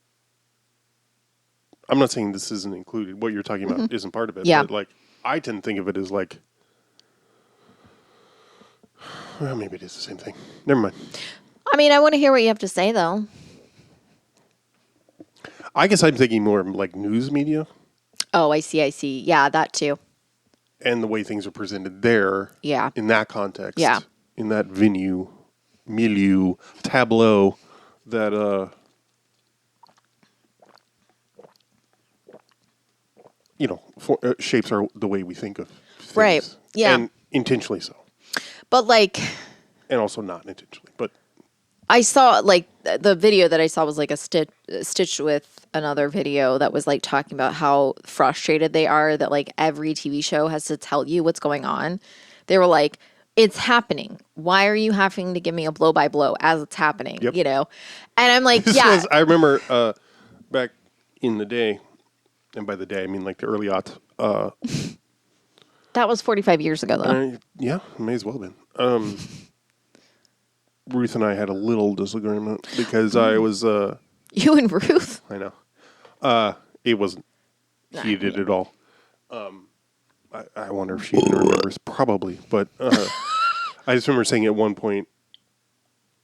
I'm not saying this isn't included. What you're talking about isn't part of it. Yeah. But like, I tend to think of it as like, well, maybe it is the same thing. Never mind. I mean, I want to hear what you have to say though. I guess I'm thinking more of like news media. Oh, I see. Yeah, that too. And the way things are presented there. Yeah. In that context. Yeah. In that milieu, tableau that, shapes the way we think of things. Right. Yeah. And intentionally so. But like. And also not intentionally. But I saw like the video that I saw was like stitched with another video that was like talking about how frustrated they are that like every TV show has to tell you what's going on. They were like, it's happening. Why are you having to give me a blow by blow as it's happening? Yep. You know? And I'm like, I remember back in the day, and by the day I mean like the early aughts. That was 45 years ago though. Yeah, it may as well have been. Ruth and I had a little disagreement because I was... you and Ruth? I know. It wasn't heated at all. I wonder if she even remembers. Probably. But I just remember saying at one point...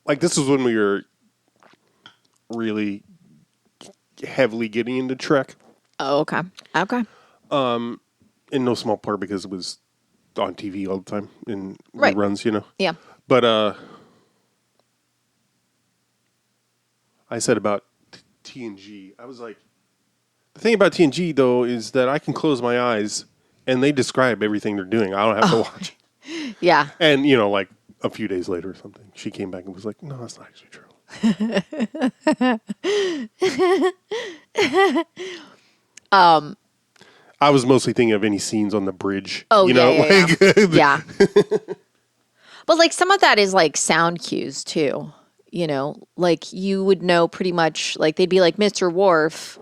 Like, this was when we were really heavily getting into Trek. Oh, okay. Okay. In no small part because it was on TV all the time in Right. reruns, you know? Yeah. But I said about TNG, I was like, the thing about TNG, though, is that I can close my eyes and they describe everything they're doing. I don't have to watch. Yeah. And, like a few days later or something, she came back and was like, no, that's not actually true. I was mostly thinking of any scenes on the bridge. Oh, yeah. Yeah. But like some of that is like sound cues too. Like you would know pretty much, like they'd be like, Mr. Worf,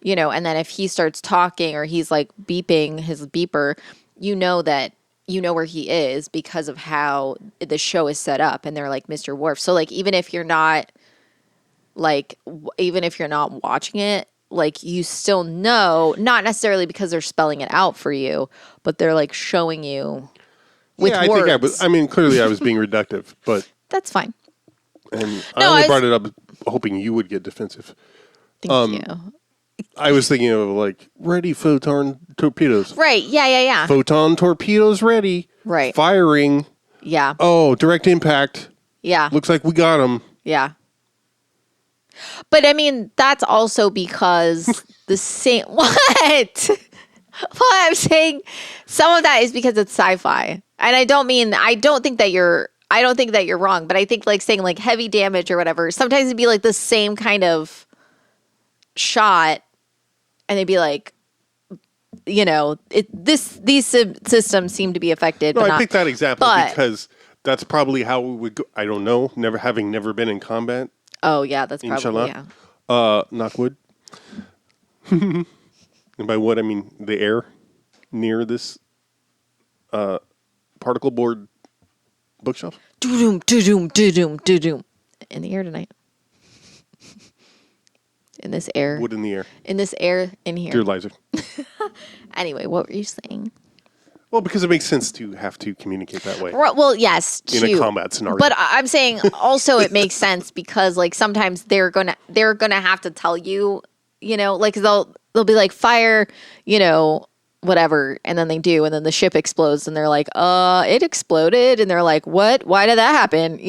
and then if he starts talking or he's like beeping his beeper, that where he is because of how the show is set up, and they're like Mr. Worf. So like even if you're not watching it, like you still know, not necessarily because they're spelling it out for you, but they're like showing you with words. I mean, clearly I was being reductive, but that's fine. And I only brought it up hoping you would get defensive. Thank you. I was thinking of like ready photon torpedoes. Right. Yeah. Photon torpedoes ready. Right. Firing. Yeah. Oh, direct impact. Yeah. Looks like we got them. Yeah. But I mean, that's also because the same. What? Well, I'm saying some of that is because it's sci-fi, and I don't think that you're wrong, but I think like saying like heavy damage or whatever, sometimes it'd be like the same kind of shot, and they'd be like, these systems seem to be affected. No, but I picked that example but, because that's probably how we would go. I don't know, having never been in combat. Oh yeah, that's probably knock wood. And by wood, I mean the air near this particle board bookshelf. Do-doom, do-doom, do-doom, do-doom. In the air tonight. In this air. Wood in the air. In this air in here. Dear Liza. Anyway, what were you saying? Well, because it makes sense to have to communicate that way Well, yes, in a too. combat scenario. But I'm saying also it makes sense because like sometimes they're gonna have to tell you, like they'll be like fire, whatever, and then they do, and then the ship explodes, and they're like, it exploded, and they're like, what? Why did that happen?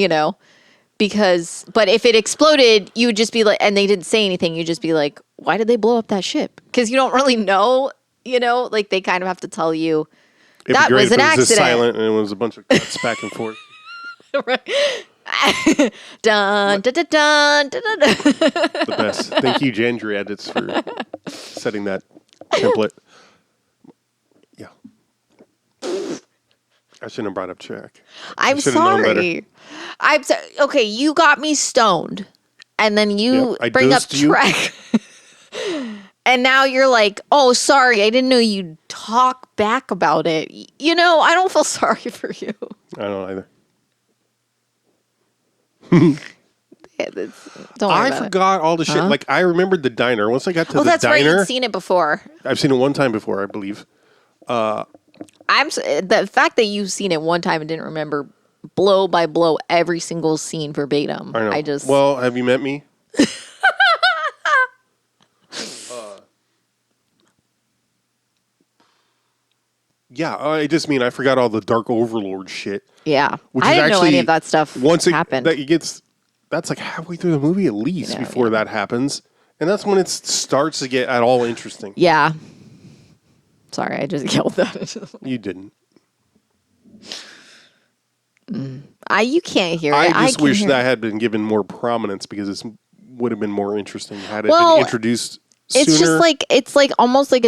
Because but if it exploded, you would just be like, and they didn't say anything, you'd just be like, why did they blow up that ship? Because you don't really know, like they kind of have to tell you. It'd That be great was if an it was just accident. silent and it was a bunch of cuts back and forth. Dun, dun, dun, dun, dun, dun, dun. The best. Thank you, Jandry Edits, for setting that template. Yeah. I shouldn't have brought up track. I'm should have known better. sorry. Okay, you got me stoned, and then you Yep, I bring up dosed you. Trek. And now you're like, oh, sorry, I didn't know you'd talk back about it. I don't feel sorry for you. I don't know either. Yeah, don't worry I about it. forgot all the shit. Like, I remembered the diner. Once I got to Oh, the that's right. diner, You'd seen it before. I've seen it one time before, I believe. The fact that you've seen it one time and didn't remember blow by blow every single scene verbatim. I know. Well, have you met me? Yeah, I just mean I forgot all the Dark Overlord shit. Yeah. Which I is didn't know actually any of that stuff happened. That's like halfway through the movie at least before that happens. And that's when it starts to get at all interesting. Yeah. Sorry, I just yelled that. You didn't. You can't hear it. I just can wish hear that it. had been given more prominence because it would have been more interesting had it Well, been introduced sooner. It's just like it's like almost like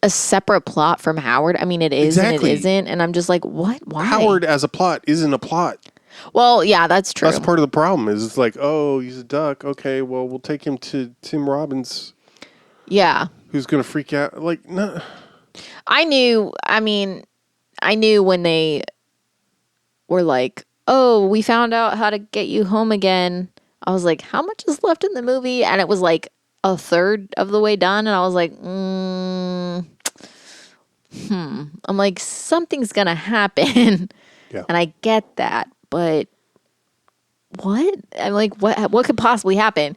a separate plot from Howard. I mean, it is Exactly. and it isn't, and I'm just like, what? Why? Howard as a plot isn't a plot. Well, yeah, that's true. That's part of the problem. Is it's like, oh, he's a duck. Okay, well, we'll take him to Tim Robbins, Yeah, who's gonna freak out. Like, no. I knew. I mean, I knew when they were like, "Oh, we found out how to get you home again." I was like, "How much is left in the movie?" And it was like a third of the way done, and I was like, I'm like, something's gonna happen. Yeah. And I get that, but what? I'm like, what could possibly happen?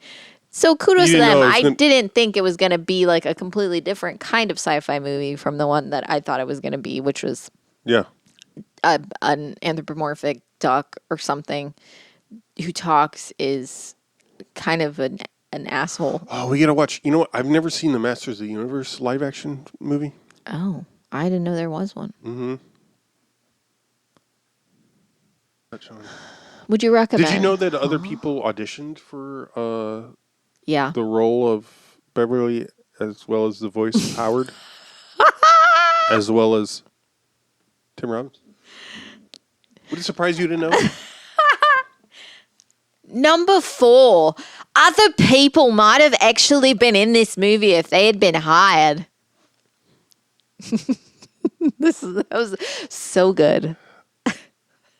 So kudos You to didn't them. know it was I gonna- didn't think it was going to be like a completely different kind of sci-fi movie from the one that I thought it was going to be, which was Yeah. an anthropomorphic duck or something who talks is kind of an asshole. Oh, we gotta watch. You know what? I've never seen the Masters of the Universe live action movie. Oh, I didn't know there was one. Mm-hmm. Would you recommend? Did you know that other people auditioned for Yeah. the role of Beverly as well as the voice of Howard, as well as Tim Robbins? Would it surprise you to know? Number 4. Other people might have actually been in this movie if they had been hired. That was so good.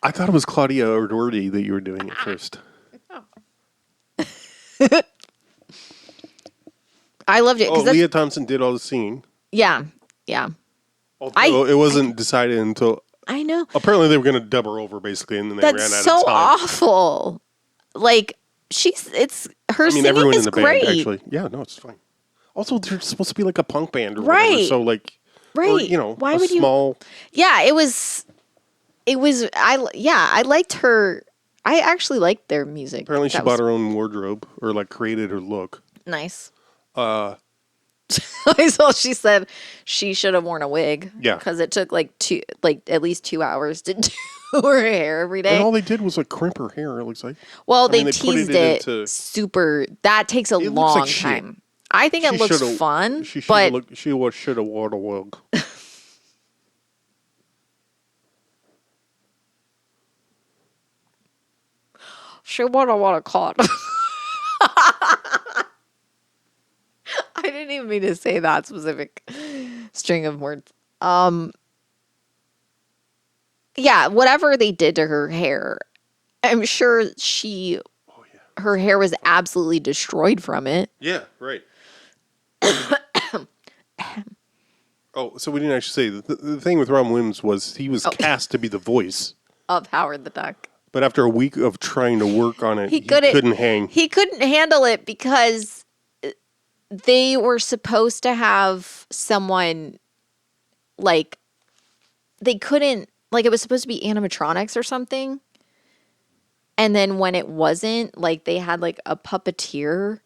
I thought it was Claudia O'Doherty that you were doing at first. I loved it. Oh, 'Cause that's- Leah Thompson did all the singing. Yeah. Although it wasn't decided until I know. apparently they were going to dub her over basically, and then they ran That's out so of time. awful. Like her I mean, singing everyone in is the great. band actually. Yeah, no, it's fine. Also, they're supposed to be like a punk band or Right. whatever. So like, Right. or, you know, Why a would you- small. Yeah, it was I liked her. I actually liked their music. Apparently, she That bought was her own wardrobe or like created her look. nice. Uh, I saw she said she should have worn a wig. Yeah. Because it took at least 2 hours to do her hair every day. and all they did was like crimp her hair. It looks like. Well, I they mean, they put teased it it into- super. That takes a It looks long like shit. time. I think it She looks shoulda- fun, She should but have looked. She should have worn a wig. she would have want to caught. I didn't even mean to say that specific string of words. Yeah, whatever they did to her hair, I'm sure her hair was absolutely destroyed from it. Yeah, right. Oh, so we didn't actually say the thing with Robin Williams was he was cast to be the voice, of Howard the Duck. but after a week of trying to work on it, He he couldn't- couldn't hang. He couldn't handle it because they were supposed to have someone like they couldn't like it was supposed to be animatronics or something. And then when it wasn't, like they had like a puppeteer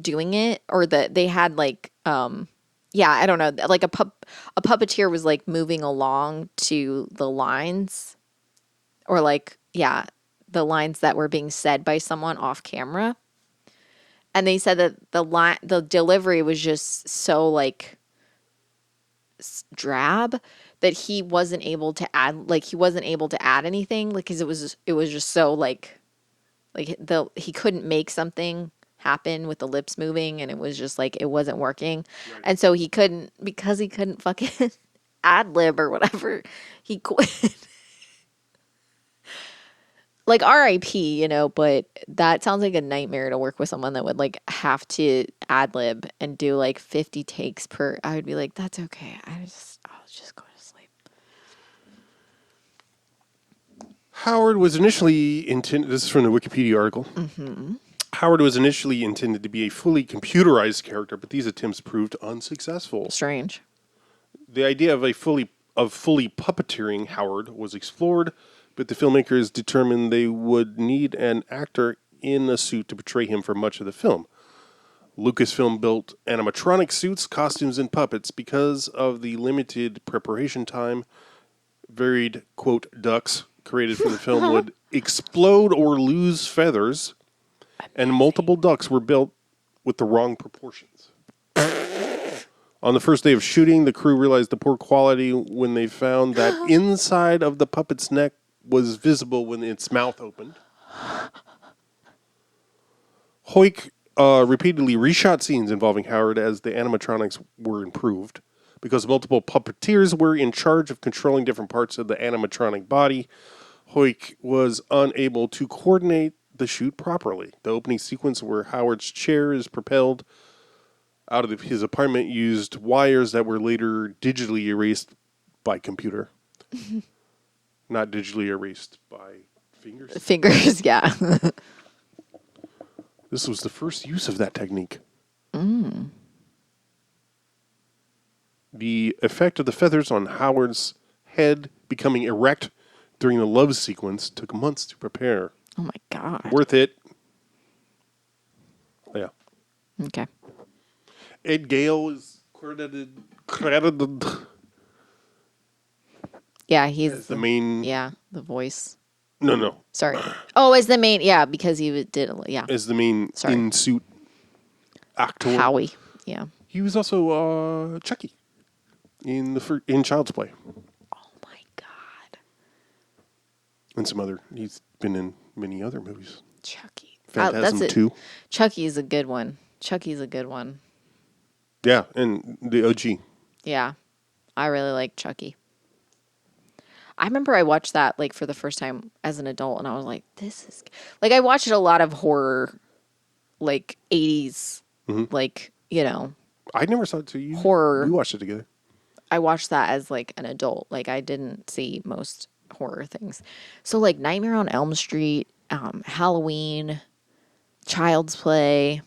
doing it, or they had like I don't know, like a puppeteer was like moving along to the lines, or like the lines that were being said by someone off camera. And they said that the delivery was just so like drab that he wasn't able to add anything, like, because it was just so like he couldn't make something happen with the lips moving, and it was just like it wasn't working. Right. And so he couldn't fucking ad lib or whatever, he quit. Like R.I.P., you know, but that sounds like a nightmare to work with someone that would like have to ad lib and do like 50 takes per. I would be like, that's okay. I'll just go to sleep. Howard was initially intended. This is from the Wikipedia article. Mm-hmm. Howard was initially intended to be a fully computerized character, but these attempts proved unsuccessful. Strange. The idea of fully puppeteering Howard was explored, but the filmmakers determined they would need an actor in a suit to portray him for much of the film. Lucasfilm built animatronic suits, costumes, and puppets because of the limited preparation time. Varied, quote, ducks created for the film would explode or lose feathers, and multiple ducks were built with the wrong proportions. On the first day of shooting, the crew realized the poor quality when they found that inside of the puppet's neck was visible when its mouth opened. Hoyk repeatedly reshot scenes involving Howard as the animatronics were improved. Because multiple puppeteers were in charge of controlling different parts of the animatronic body, Hoyk was unable to coordinate the shoot properly. The opening sequence where Howard's chair is propelled out of his apartment used wires that were later digitally erased by computer. Not digitally erased by fingers? Fingers, yeah. This was the first use of that technique. The effect of the feathers on Howard's head becoming erect during the love sequence took months to prepare. Oh my God. Worth it. Yeah. Okay. Ed Gale is credited. Yeah, he's As the main. Yeah, the voice. No. Sorry. Oh, as the main. Yeah, because he did. Yeah. As the main in suit actor. Howie. Yeah. He was also Chucky in Child's Play. Oh my God. And some other. He's been in many other movies. Chucky. Phantasm 2. Chucky's a good one. Yeah, and the OG. Yeah. I really like Chucky. I remember I watched that like for the first time as an adult, and I was like, this is like, I watched a lot of horror, like 80s, like, you know. I never saw it to you. Horror. We watched it together. I watched that as like an adult. Like I didn't see most horror things. So like Nightmare on Elm Street, Halloween, Child's Play.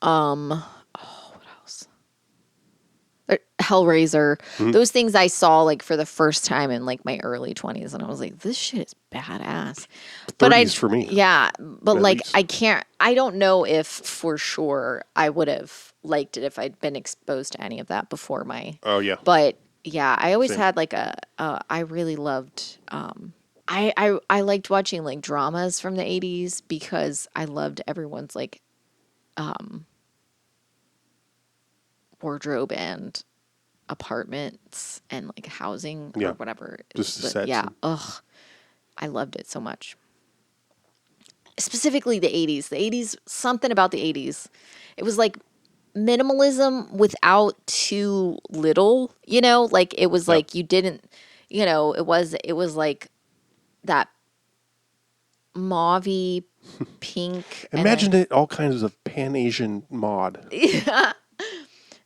What else? Hellraiser. Those things I saw like for the first time in like my early 20s, and I was like, this shit is badass. But 30s for me. Yeah, but At like least. I don't know if for sure I would have liked it if I'd been exposed to any of that before my. Oh yeah. But yeah, I always Same. had like I really loved I liked watching like dramas from the 80s because I loved everyone's like wardrobe and apartments and like housing Yeah. or whatever. Just the But sets yeah, and- I loved it so much. Specifically the 80s. The 80s, something about the 80s. It was like minimalism without too little, you know? Like it was like you didn't, you know, it was like that mauvey pink. Imagine it all kinds of Pan-Asian mod. Yeah.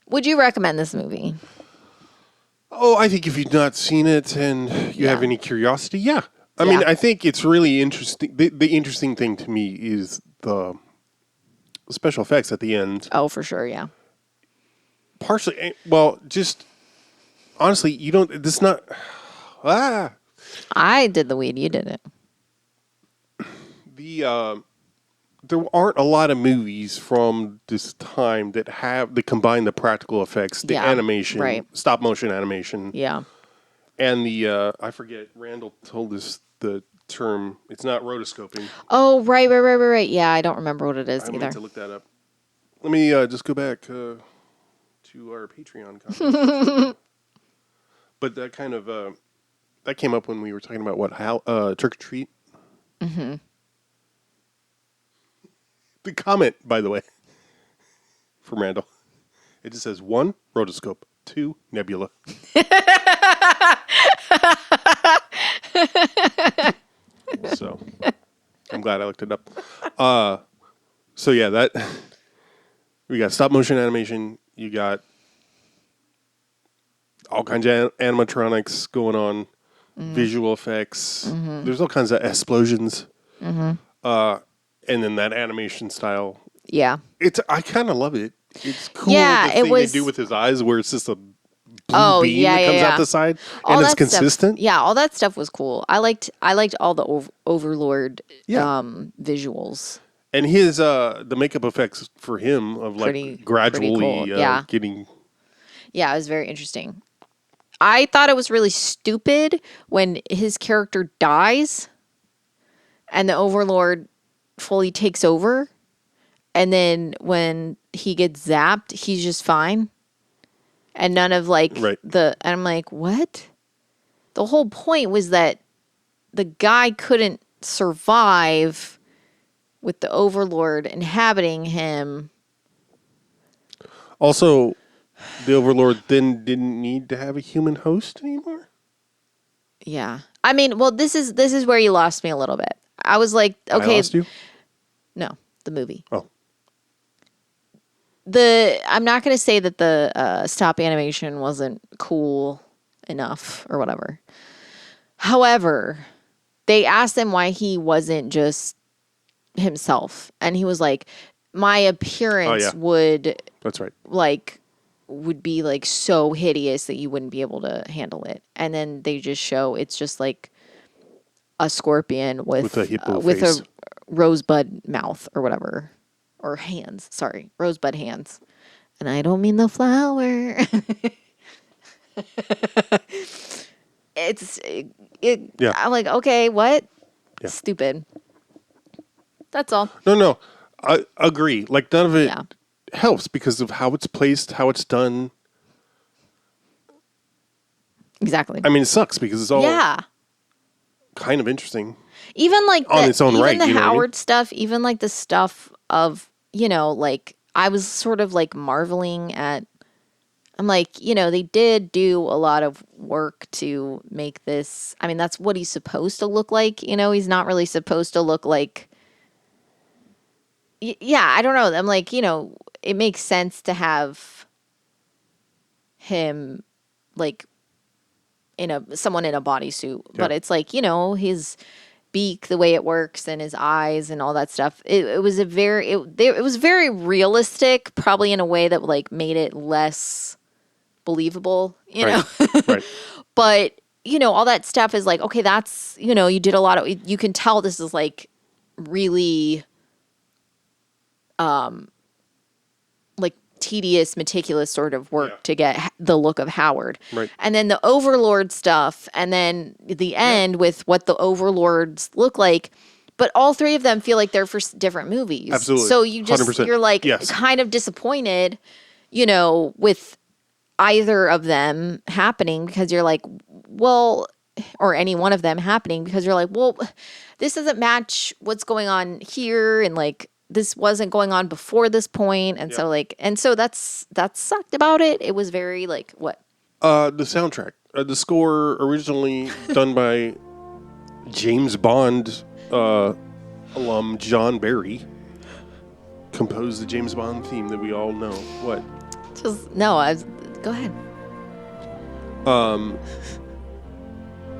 Would you recommend this movie? Oh, I think if you've not seen it and you have any curiosity, yeah. I mean, I think it's really interesting. The interesting thing to me is the special effects at the end. Oh, for sure, yeah. Partially, well, just honestly, you don't. This not. I did the weed. You did it. There aren't a lot of movies from this time that combine the practical effects, the animation, right. stop motion animation, Yeah. and the I forget. Randall told us the term. It's not rotoscoping. Oh, right. Yeah, I don't remember what it is I either. meant to look that up. Let me just go back to our Patreon conversation. But that kind of that came up when we were talking about Trick or Treat. Mm-hmm. The comment, by the way, from Randall, it just says 1, rotoscope, 2, nebula. So, I'm glad I looked it up. So yeah, that we got stop motion animation. You got all kinds of animatronics going on, visual effects. Mm-hmm. There's all kinds of explosions. Mm-hmm. And then that animation style. Yeah. I kind of love it. It's cool. Yeah, the thing they do with his eyes, where it's just a blue beam that comes out the side, all and it's that consistent. Stuff, all that stuff was cool. I liked all the Overlord visuals. And his the makeup effects for him of gradually pretty cool. getting. Yeah, it was very interesting. I thought it was really stupid when his character dies, and the Overlord fully takes over, and then when he gets zapped, he's just fine, and none of and I'm like, what? The whole point was that the guy couldn't survive with the Overlord inhabiting him. Also, the Overlord then didn't need to have a human host anymore. Yeah, I mean, well, this is where you lost me a little bit. I was like, okay. I lost you? No, the movie. Oh. I'm not going to say that the stop animation wasn't cool enough or whatever. However, they asked him why he wasn't just himself. And he was like, my appearance would... That's right. Would be so hideous that you wouldn't be able to handle it. And then they just show it's just like a scorpion with a hippo with face. a rosebud mouth or whatever, or hands. Sorry, rosebud hands. And I don't mean the flower. I'm like, okay, what? Yeah. Stupid. That's all. No, I agree. None of it helps because of how it's placed, how it's done. Exactly. I mean, it sucks because it's all kind of interesting. Even on its own right, the you know Howard what I mean? stuff, even the stuff of, I was sort of marveling at, I'm like, they did do a lot of work to make this. I mean, that's what he's supposed to look like. He's not really supposed to look like, I don't know. I'm like, it makes sense to have him someone in a bodysuit, but it's his beak, the way it works, and his eyes and all that stuff. It was very realistic, probably in a way that made it less believable, you know. Right. But all that stuff is okay. That's you did a lot of. You can tell this is really tedious, meticulous sort of work to get the look of Howard. Right. And then the Overlord stuff, and then the end with what the Overlords look like. But all three of them feel like they're for different movies. Absolutely. So you just 100%. you're kind of disappointed, with either of them happening because you're like, well, or any one of them happening because you're like, well, this doesn't match what's going on here, and this wasn't going on before this point, and so that's sucked about it. It was very what? The soundtrack, the score originally done by James Bond alum John Barry, composed the James Bond theme that we all know. What? Just no. Go ahead.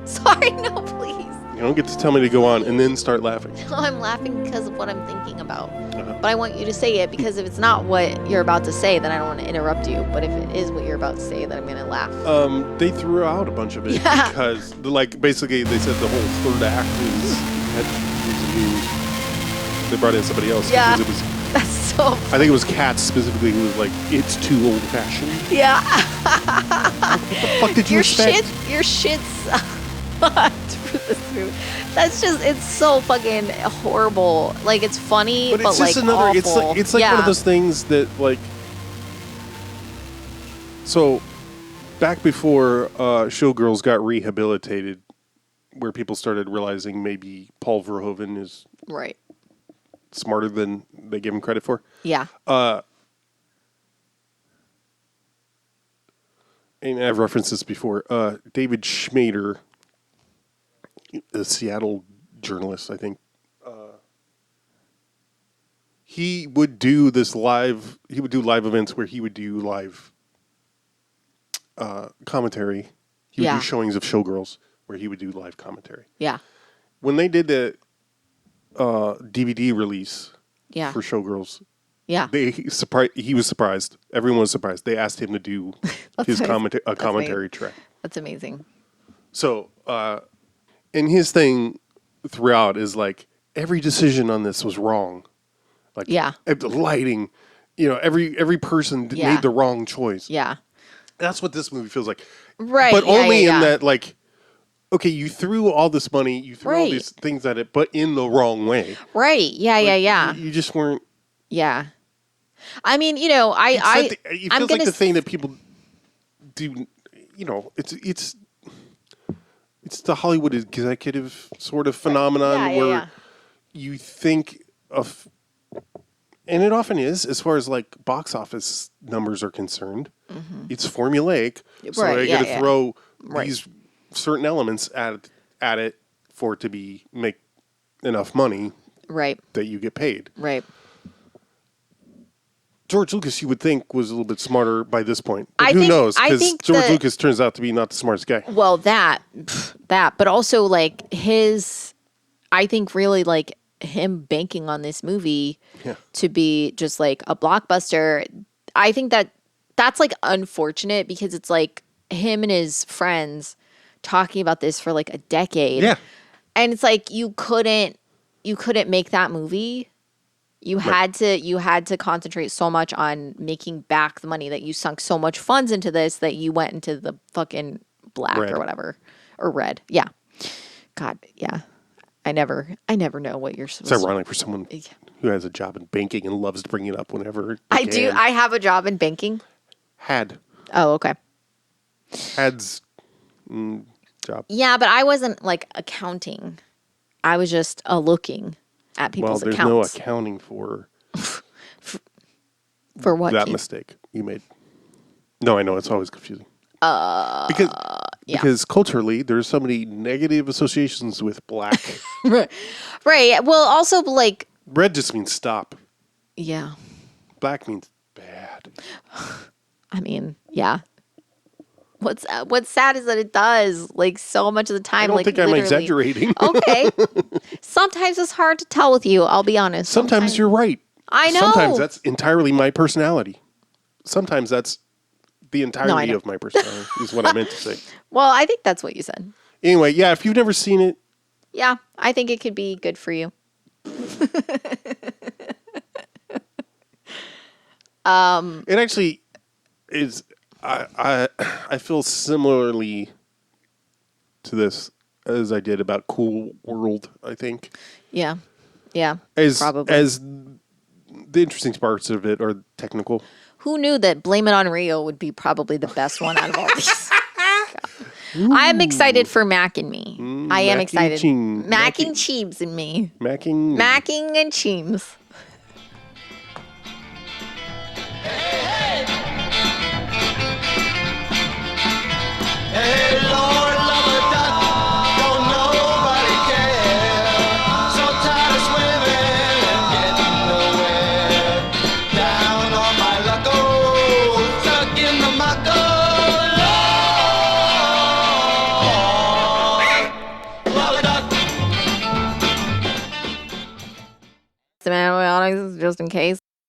Sorry, no, please. You don't get to tell me to go on and then start laughing. No, I'm laughing because of what I'm thinking about. But I want you to say it because if it's not what you're about to say, then I don't want to interrupt you. But if it is what you're about to say, then I'm going to laugh. They threw out a bunch of it because, basically they said the whole third act they brought in somebody else. Yeah, because it was, that's so funny. I think it was Katz specifically who was like, it's too old-fashioned. Yeah. What the fuck did you expect? Your shit's for this movie. That's just, it's so fucking horrible. Like, it's funny, but it's just like another. awful. It's like one of those things that like. So, back before Showgirls got rehabilitated, where people started realizing maybe Paul Verhoeven is right smarter than they give him credit for. Yeah. And I've referenced this before. David Schmader, a Seattle journalist, I think. He would do this live. He would do live events where he would do live commentary. He would do showings of Showgirls where he would do live commentary. Yeah. When they did the DVD release for Showgirls, he was surprised. Everyone was surprised. They asked him to do his commentary track. That's amazing. So, and his thing throughout is like every decision on this was wrong. Like the lighting, every person made the wrong choice. Yeah. That's what this movie feels like. Right. But only in that, like, okay, you threw all this money, you threw all these things at it, but in the wrong way. Right. Yeah. Like, you just weren't. Yeah. I mean, it feels like the thing that people do. It's the Hollywood executive sort of phenomenon where you think of, and it often is, as far as like box office numbers are concerned, it's formulaic. So I got to throw these certain elements at it for it to make enough money, that you get paid. Right. George Lucas, you would think, was a little bit smarter by this point. But who knows? Because George Lucas turns out to be not the smartest guy. Well, that, but also like I think really like him banking on this movie to be just like a blockbuster. I think that's like unfortunate because it's like him and his friends talking about this for like a decade. Yeah. And it's like you couldn't make that movie. You had to concentrate so much on making back the money that you sunk so much funds into this that you went into the fucking black or whatever, or red. Yeah. God. Yeah. I never know what you're supposed to. It's ironic for someone who has a job in banking and loves to bring it up whenever I do. I have a job in banking. Had. Oh, okay. Had's job. Yeah, but I wasn't like accounting. I was just looking at people's accounts. Well, there's no accounting for what that mistake you made. No, I know it's always confusing. Because culturally, there's so many negative associations with black. Right. Well, also like red just means stop. Yeah. Black means bad. I mean, yeah. What's sad is that it does like so much of the time. I don't think I'm exaggerating. Okay. Sometimes it's hard to tell with you. I'll be honest. Sometimes you're right. I know. Sometimes that's entirely my personality. Sometimes that's the entirety of my personality is what I meant to say. Well, I think that's what you said. Anyway, yeah, if you've never seen it. Yeah, I think it could be good for you. It actually is. I feel similarly to this as I did about Cool World, I think. Yeah. Probably. As the interesting parts of it are technical. Who knew that Blame It on Rio would be probably the best one out of all these? I'm excited for Mac and Me. I am excited. Mac and Cheems and me. Macking and Cheems. Hey, Lord, love a duck, don't nobody care. So tired of swimming and getting nowhere. Down on my luck, oh, just in case.